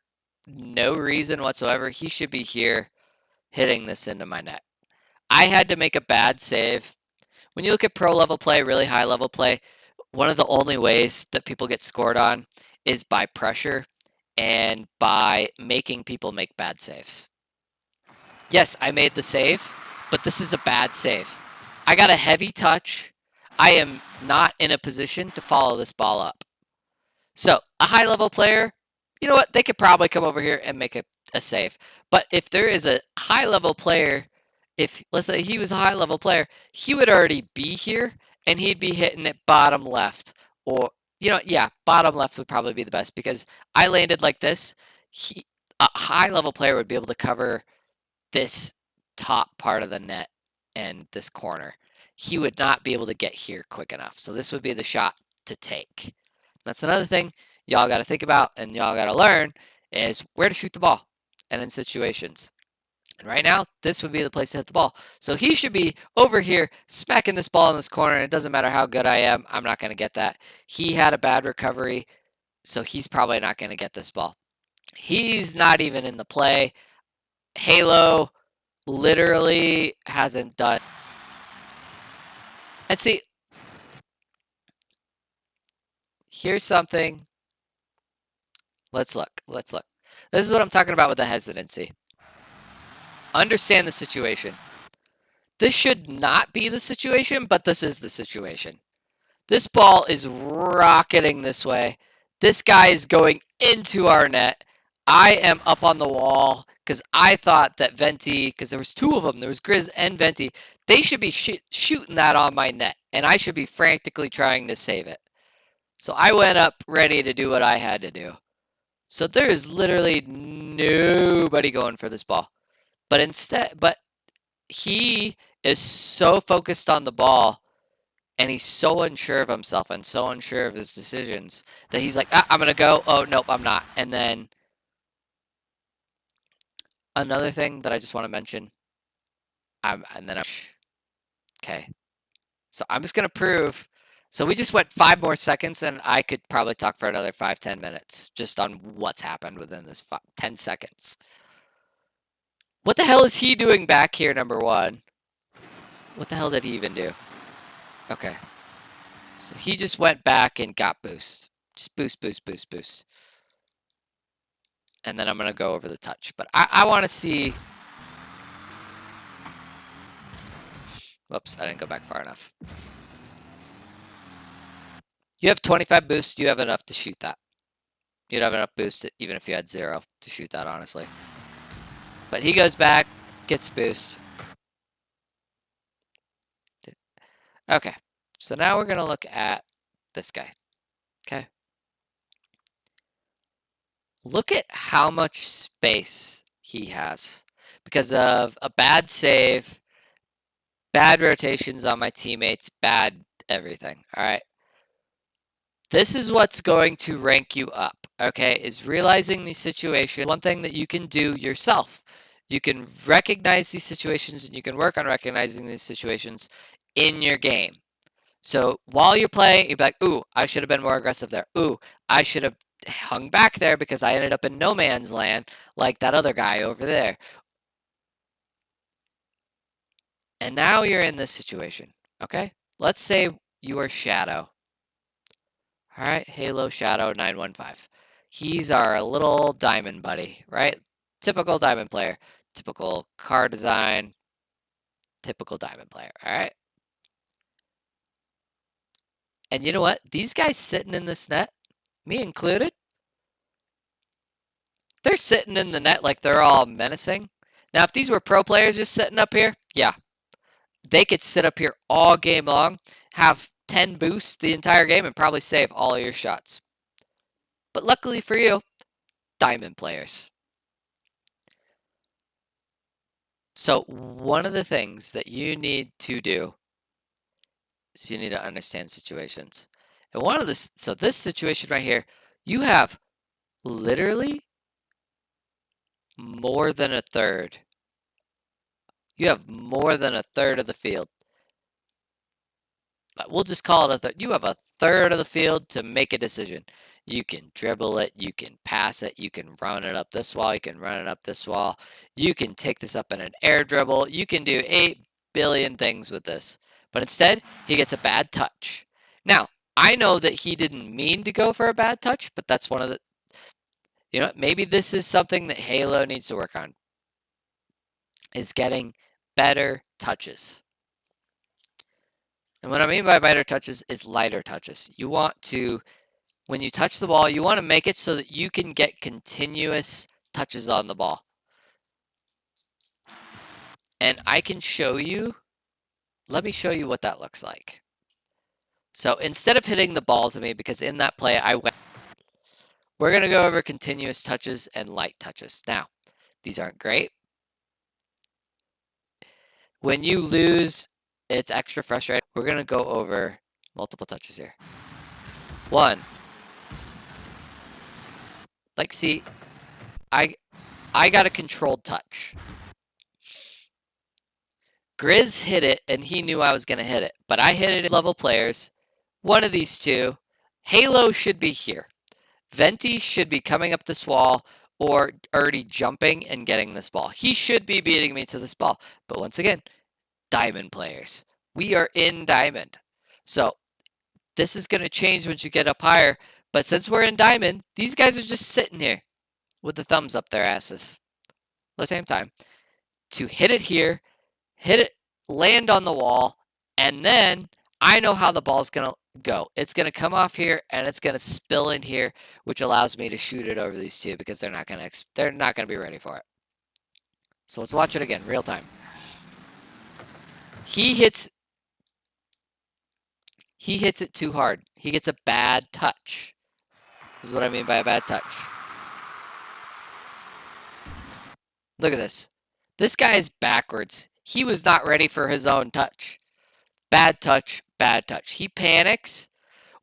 no reason whatsoever, he should be here hitting this into my net. I had to make a bad save. When you look at pro level play, really high level play, one of the only ways that people get scored on is by pressure and by making people make bad saves. Yes, I made the save, but this is a bad save. I got a heavy touch. I am not in a position to follow this ball up. So a high level player, you know what? They could probably come over here and make a save. But if there is a high level player, if let's say he was a high level player, he would already be here and he'd be hitting it bottom left. Or, yeah, bottom left would probably be the best because I landed like this. A high level player would be able to cover this top part of the net and this corner. He would not be able to get here quick enough. So this would be the shot to take. That's another thing y'all got to think about and y'all got to learn is where to shoot the ball and in situations. And right now, this would be the place to hit the ball. So he should be over here smacking this ball in this corner. And it doesn't matter how good I am. I'm not going to get that. He had a bad recovery, so he's probably not going to get this ball. He's not even in the play. Halo literally hasn't done. And see, here's something. Let's look. Let's look. This is what I'm talking about with the hesitancy. Understand the situation. This should not be the situation, but this is the situation. This ball is rocketing this way. This guy is going into our net. I am up on the wall because I thought that Venti, because there was two of them, there was Grizz and Venti, they should be shooting that on my net, and I should be frantically trying to save it. So I went up ready to do what I had to do. So there is literally nobody going for this ball. But he is so focused on the ball and he's so unsure of himself and so unsure of his decisions that he's like, I'm going to go. Oh, nope, I'm not. And then another thing that I just want to mention. Okay. So I'm just going to prove. So we just went 5 more seconds and I could probably talk for another 5-10 minutes just on what's happened within this 10 seconds. What the hell is he doing back here, number one? What the hell did he even do? Okay. So he just went back and got boost. Just boost, boost, boost, boost. And then I'm going to go over the touch. But I want to see... Whoops, I didn't go back far enough. You have 25 boost. You have enough to shoot that. You'd have enough boost even if you had 0 to shoot that, honestly. But he goes back, gets boost. Okay, so now we're going to look at this guy. Okay. Look at how much space he has because of a bad save, bad rotations on my teammates, bad everything. All right. This is what's going to rank you up, okay, is realizing these situations. One thing that you can do yourself. You can recognize these situations and you can work on recognizing these situations in your game. So while you're playing, you'll be like, ooh, I should have been more aggressive there. Ooh, I should have hung back there because I ended up in no man's land like that other guy over there. And now you're in this situation, okay? Let's say you are Shadow. All right, Halo Shadow 915. He's our little diamond buddy, right? Typical diamond player. Typical car design. Typical diamond player, all right? And you know what? These guys sitting in this net, me included, they're sitting in the net like they're all menacing. Now, if these were pro players just sitting up here, yeah, they could sit up here all game long, have 10 boosts the entire game, and probably save all of your shots. But luckily for you, diamond players. So one of the things that you need to do is you need to understand situations. And so this situation right here, you have literally more than a third. You have more than a third of the field. But we'll just call it a third. You have a third of the field to make a decision. You can dribble it, you can pass it, you can run it up this wall, you can run it up this wall, you can take this up in an air dribble, you can do 8 billion things with this. But instead, he gets a bad touch. Now, I know that he didn't mean to go for a bad touch, but that's one of the, maybe this is something that Halo needs to work on, is getting better touches. And what I mean by better touches is lighter touches. You want to when you touch the ball, you want to make it so that you can get continuous touches on the ball. And I can show you, let me show you what that looks like. So instead of hitting the ball to me, because in that play I went, we're going to go over continuous touches and light touches. Now, these aren't great. When you lose, it's extra frustrating. We're going to go over multiple touches here. 1. Like, see, I got a controlled touch. Grizz hit it, and he knew I was going to hit it. But I hit it at level players. One of these two. Halo should be here. Venti should be coming up this wall or already jumping and getting this ball. He should be beating me to this ball. But once again, diamond players. We are in diamond. So this is going to change once you get up higher. But since we're in diamond, these guys are just sitting here with the thumbs up their asses. At the same time, to hit it here, hit it, land on the wall, and then I know how the ball's going to go. It's going to come off here and it's going to spill in here, which allows me to shoot it over these two because they're not going to be ready for it. So let's watch it again, real time. He hits it too hard. He gets a bad touch. This is what I mean by a bad touch. Look at this. This guy is backwards. He was not ready for his own touch. Bad touch, bad touch. He panics.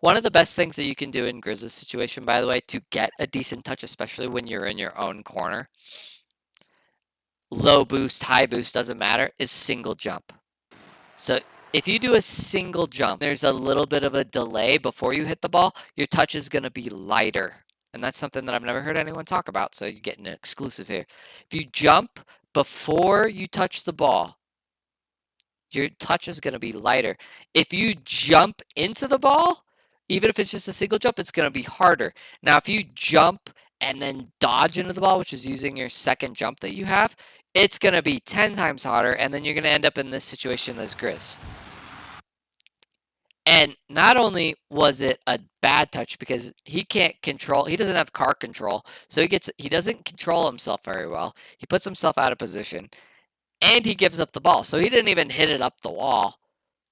One of the best things that you can do in Grizz's situation, by the way, to get a decent touch, especially when you're in your own corner, low boost, high boost, doesn't matter, is single jump. So if you do a single jump, there's a little bit of a delay before you hit the ball, your touch is going to be lighter. And that's something that I've never heard anyone talk about, so you're getting an exclusive here. If you jump before you touch the ball, your touch is going to be lighter. If you jump into the ball, even if it's just a single jump, it's going to be harder. Now, if you jump and then dodge into the ball, which is using your second jump that you have, it's going to be 10 times harder, and then you're going to end up in this situation as Grizz. And not only was it a bad touch because he doesn't have car control, so he doesn't control himself very well. He puts himself out of position, and he gives up the ball. So he didn't even hit it up the wall,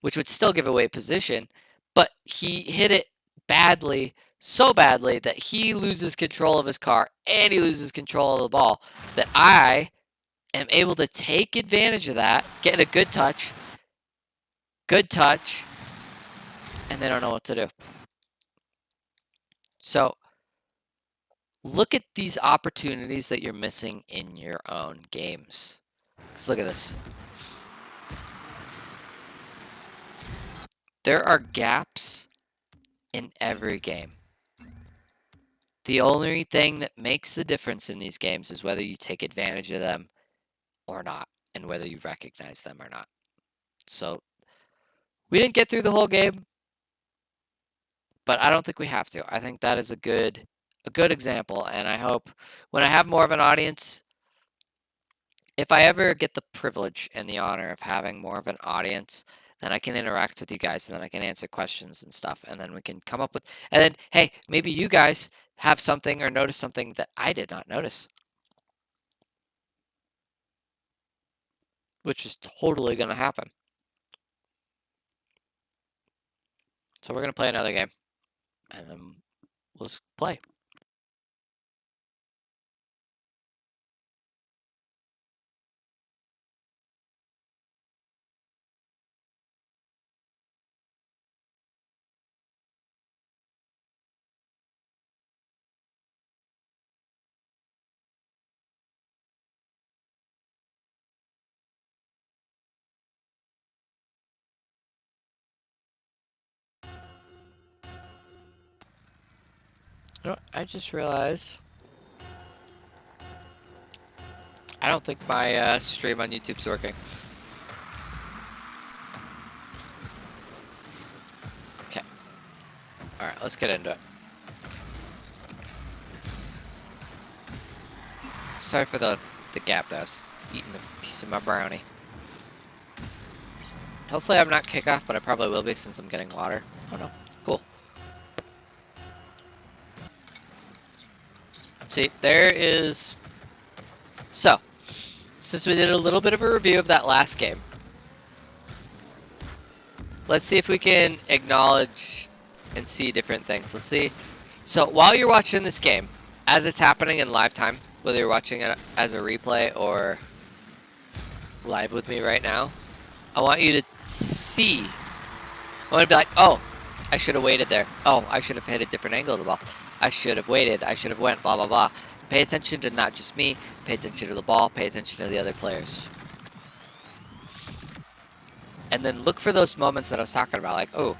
which would still give away position, but he hit it badly, so badly that he loses control of his car and he loses control of the ball, that I am able to take advantage of that, get a good touch, and they don't know what to do. So look at these opportunities that you're missing in your own games. Let's look at this. There are gaps in every game. The only thing that makes the difference in these games is whether you take advantage of them or not, and whether you recognize them or not. So we didn't get through the whole game, but I don't think we have to. I think that is a good example, and I hope when I have more of an audience, if I ever get the privilege and the honor of having more of an audience, then I can interact with you guys, and then I can answer questions and stuff, and then we can come up with, and then, hey, maybe you guys have something or notice something that I did not notice, which is totally going to happen. So we're going to play another game, and then let's play. You know what? I just realized I don't think my stream on YouTube's working. Okay. All right, let's get into it. Sorry for the gap that I was eating a piece of my brownie. Hopefully I'm not kickoff, but I probably will be since I'm getting water. Oh no, cool. See, there is... So, since we did a little bit of a review of that last game, let's see if we can acknowledge and see different things. Let's see. So, while you're watching this game, as it's happening in live time, whether you're watching it as a replay or live with me right now, I want you to see. I want to be like, oh, I should have waited there. Oh, I should have hit a different angle of the ball. I should have waited. I should have went, blah, blah, blah. Pay attention to not just me. Pay attention to the ball. Pay attention to the other players. And then look for those moments that I was talking about. Like, oh,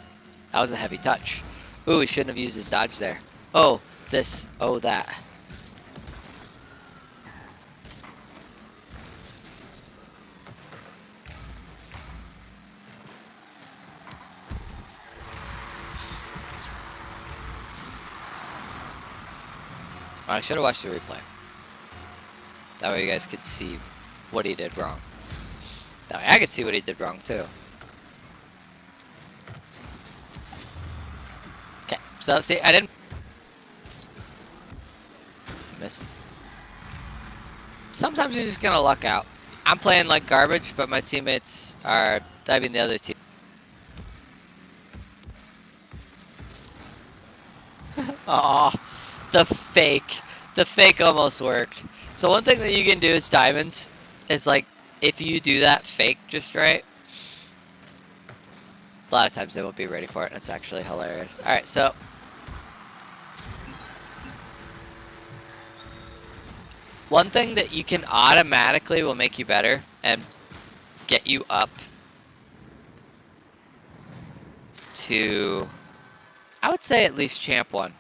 that was a heavy touch. Ooh, he shouldn't have used his dodge there. Oh, this. Oh, that. I should have watched the replay. That way you guys could see what he did wrong. That way I could see what he did wrong too. Okay, so see, I didn't miss. Sometimes you're just gonna luck out. I'm playing like garbage, but my teammates are diving the other team. Aw, the fake. The fake almost worked. So one thing that you can do is diamonds is like, if you do that fake just right, a lot of times they won't be ready for it, and it's actually hilarious. Alright, so one thing that you can automatically will make you better and get you up to, I would say at least Champ 1.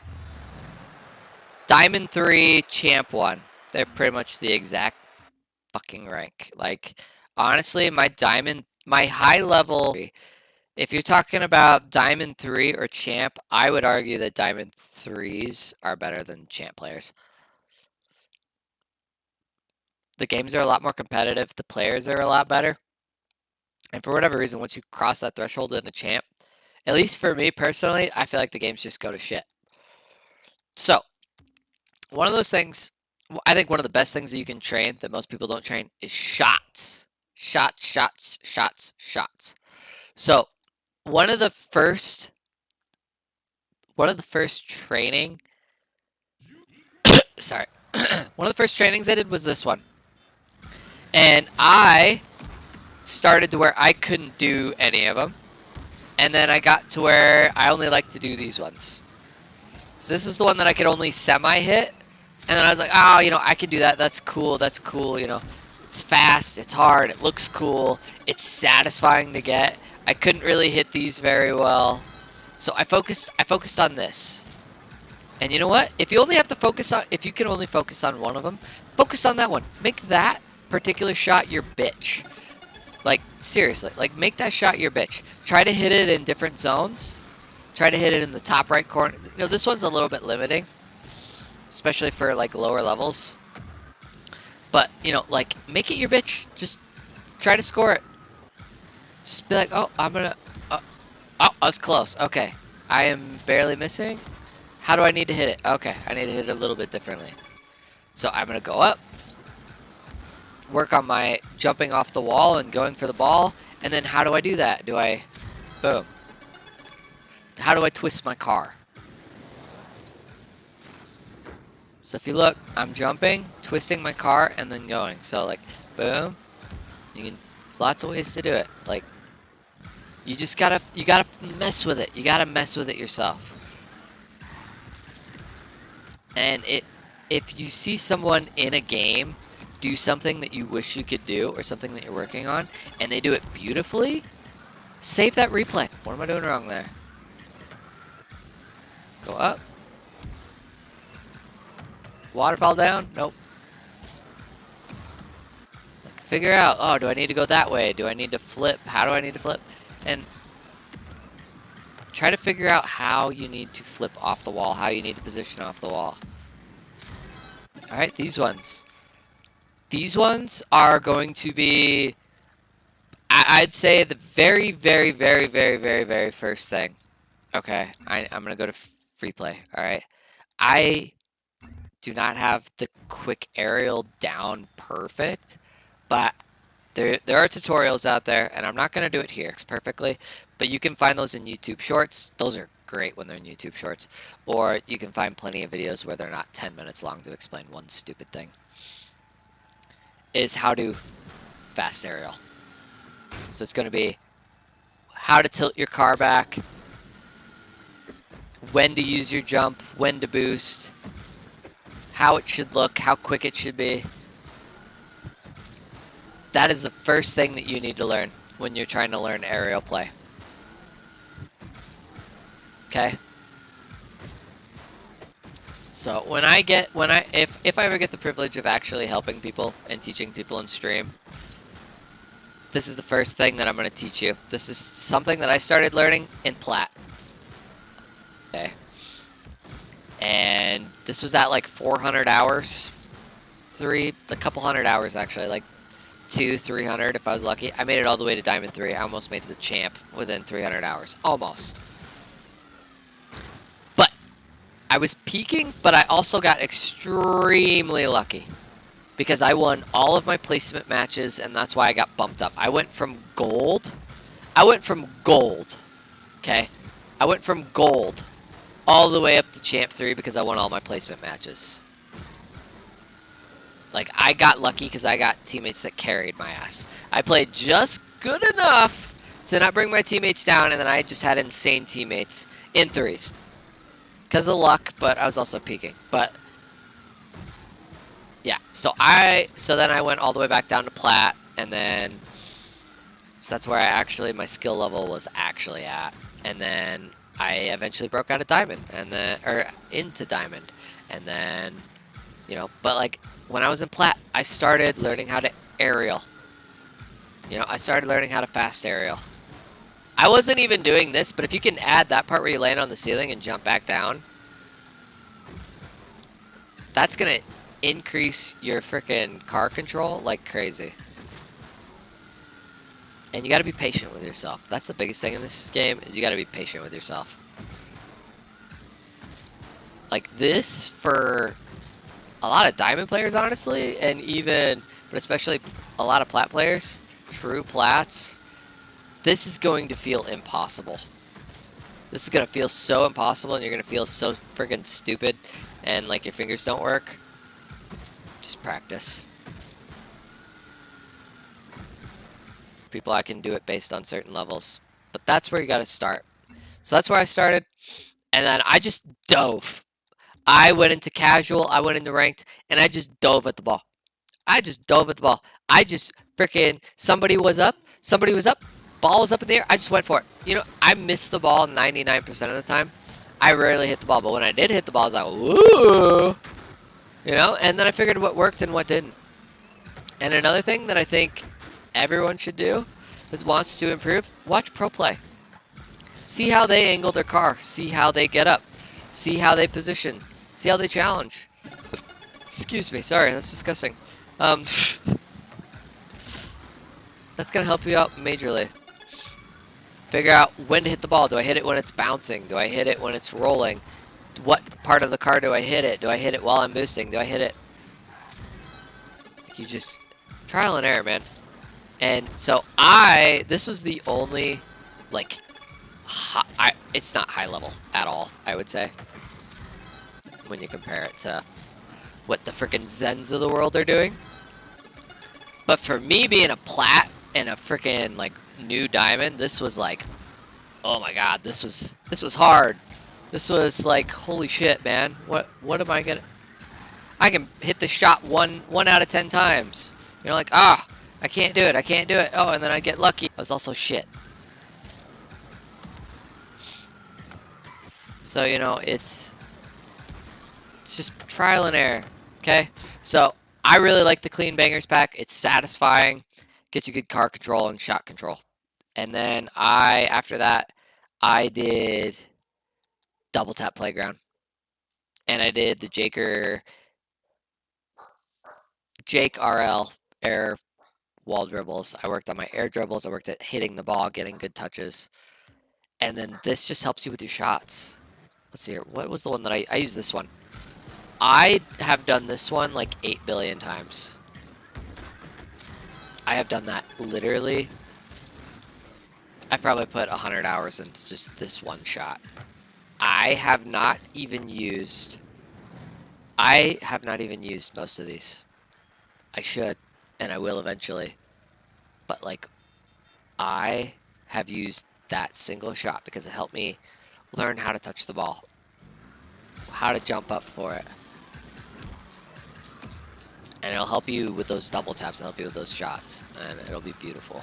Diamond 3, Champ 1. They're pretty much the exact fucking rank. Like, honestly, my high level, if you're talking about Diamond 3 or Champ, I would argue that Diamond 3s are better than Champ players. The games are a lot more competitive. The players are a lot better. And for whatever reason, once you cross that threshold in a Champ, at least for me personally, I feel like the games just go to shit. So, one of those things, I think one of the best things that you can train that most people don't train is shots. Shots, shots, shots, shots. So, one of the first training, sorry, one of the first trainings I did was this one. And I started to where I couldn't do any of them. And then I got to where I only like to do these ones. So this is the one that I could only semi-hit. And then I was like, oh, you know, I can do that. That's cool, you know. It's fast, it's hard, it looks cool, it's satisfying to get. I couldn't really hit these very well. So I focused on this. And you know what? If you can only focus on one of them, focus on that one. Make that particular shot your bitch. Like, seriously, like, make that shot your bitch. Try to hit it in different zones. Try to hit it in the top right corner. You know, this one's a little bit limiting, especially for, like, lower levels. But, you know, like, make it your bitch. Just try to score it. Just be like, oh, I'm gonna... oh, I was close. Okay. I am barely missing. How do I need to hit it? Okay, I need to hit it a little bit differently. So I'm gonna go up. Work on my jumping off the wall and going for the ball. And then how do I do that? Do I... boom. How do I twist my car? So if you look, I'm jumping, twisting my car, and then going. So like, boom. You can, lots of ways to do it. Like, you just gotta mess with it. You gotta mess with it yourself. And if you see someone in a game do something that you wish you could do, or something that you're working on, and they do it beautifully, save that replay. What am I doing wrong there? Go up. Waterfall down? Nope. Like, figure out, oh, do I need to go that way? Do I need to flip? How do I need to flip? And try to figure out how you need to flip off the wall, how you need to position off the wall. Alright, these ones. These ones are going to be, I'd say, the very, very, very, very, very, very first thing. Okay, I'm going to go to free play, alright? I do not have the quick aerial down perfect, but there are tutorials out there, and I'm not going to do it here perfectly, but you can find those in YouTube Shorts. Those are great when they're in YouTube Shorts, or you can find plenty of videos where they're not 10 minutes long to explain one stupid thing. Is how to fast aerial. So it's going to be how to tilt your car back, when to use your jump, when to boost, how it should look, how quick it should be. That is the first thing that you need to learn when you're trying to learn aerial play. Okay? So if I ever get the privilege of actually helping people and teaching people in stream, this is the first thing that I'm going to teach you. This is something that I started learning in Plat. Okay. And this was at like 400 hours. A couple hundred hours actually, like 300 if I was lucky. I made it all the way to Diamond 3. I almost made it to Champ within 300 hours. Almost. But I was peaking, but I also got extremely lucky. Because I won all of my placement matches, and that's why I got bumped up. I went from gold. Okay? I went from gold all the way up to Champ 3 because I won all my placement matches. Like, I got lucky because I got teammates that carried my ass. I played just good enough to not bring my teammates down, and then I just had insane teammates in threes. Because of luck, but I was also peaking. But yeah, so then I went all the way back down to Plat, and then so that's where my skill level was actually at. And then I eventually broke out of Diamond, or into Diamond, and then, you know, but like when I was in Plat, I started learning how to aerial. You know, I started learning how to fast aerial. I wasn't even doing this, but if you can add that part where you land on the ceiling and jump back down, that's gonna increase your freaking car control like crazy. And you gotta be patient with yourself. That's the biggest thing in this game, is you gotta be patient with yourself. Like this, for a lot of Diamond players, honestly, but especially a lot of Plat players, true Plats, this is going to feel impossible. This is gonna feel so impossible, and you're gonna feel so freaking stupid, and like your fingers don't work. Just practice. People, I can do it based on certain levels, but that's where you gotta start. So that's where I started, and then I just dove. I went into casual, I went into ranked, and I just dove at the ball. I just freaking, somebody was up, ball was up in the air, I just went for it. You know, I missed the ball 99% of the time. I rarely hit the ball, but when I did hit the ball, I was like, ooh! You know, and then I figured what worked and what didn't. And another thing that I think everyone should do, who wants to improve, watch pro play. See how they angle their car, see how they get up, see how they position, see how they challenge. Excuse me, sorry, that's disgusting. That's gonna help you out majorly. Figure out when to hit the ball. Do I hit it when it's bouncing? Do I hit it when it's rolling? What part of the car do I hit it? Do I hit it while I'm boosting? Do I hit it? You just trial and error, man. And so this was the only, like, it's not high level at all, I would say, when you compare it to what the freaking Zens of the world are doing. But for me, being a Plat and a freaking, like, new Diamond, this was like, oh my god, this was hard. This was like, holy shit, man. What am I gonna... I can hit the shot one out of 10 times. You know, like, I can't do it. Oh, and then I get lucky. I was also shit. So, you know, it's just trial and error, okay? So, I really like the Clean Bangers pack. It's satisfying. Gets you good car control and shot control. And then after that, I did Double Tap Playground. And I did the Jake RL air wall dribbles. I worked on my air dribbles. I worked at hitting the ball, getting good touches. And then this just helps you with your shots. Let's see here. What was the one that I used this one? I have done this one like 8 billion times. I have done that literally. I probably put 100 hours into just this one shot. I have not even used most of these. I should, and I will eventually. But like, I have used that single shot because it helped me learn how to touch the ball, how to jump up for it. And it'll help you with those double taps, it'll help you with those shots, and it'll be beautiful.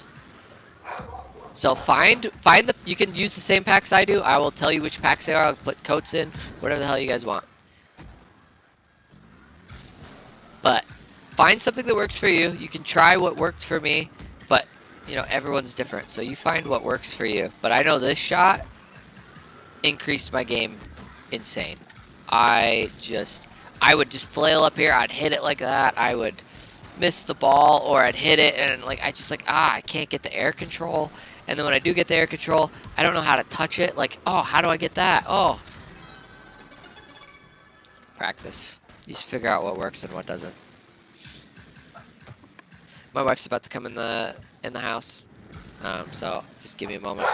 So find the, you can use the same packs I do. I will tell you which packs they are. I'll put coats in, whatever the hell you guys want. But find something that works for you. You can try what worked for me, but you know, everyone's different. So you find what works for you. But I know this shot increased my game insane. I would just flail up here. I'd hit it like that. I would miss the ball, or I'd hit it and like I just like I can't get the air control. And then when I do get the air control, I don't know how to touch it. Like, oh, how do I get that? Oh, practice. You just figure out what works and what doesn't. My wife's about to come in the house, so just give me a moment.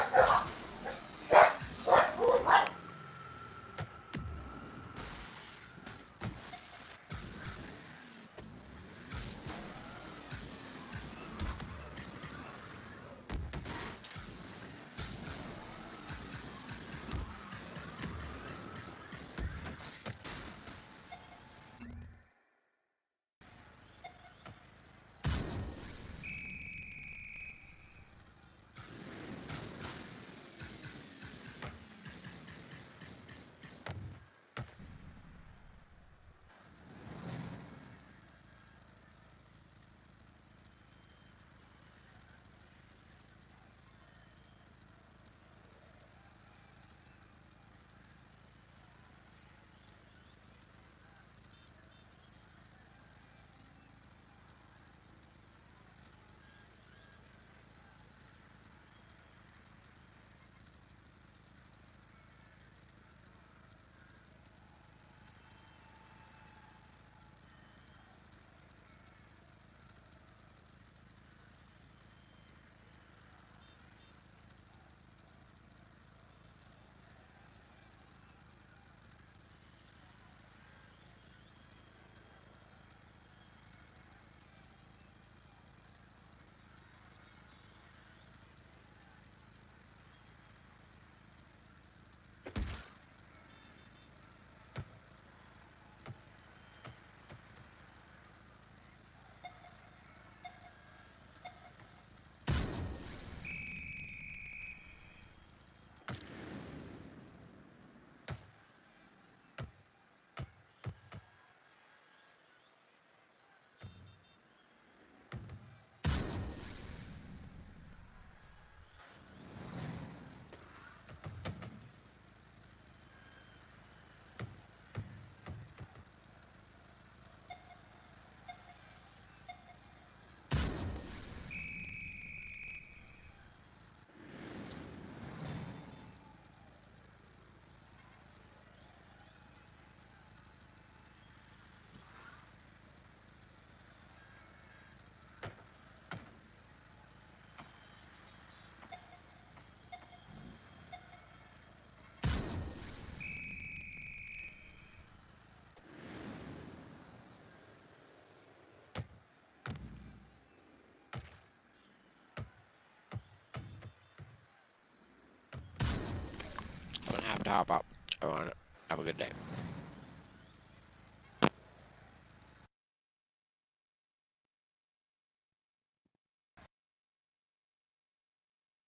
I'm gonna have to hop out. I want to have a good day.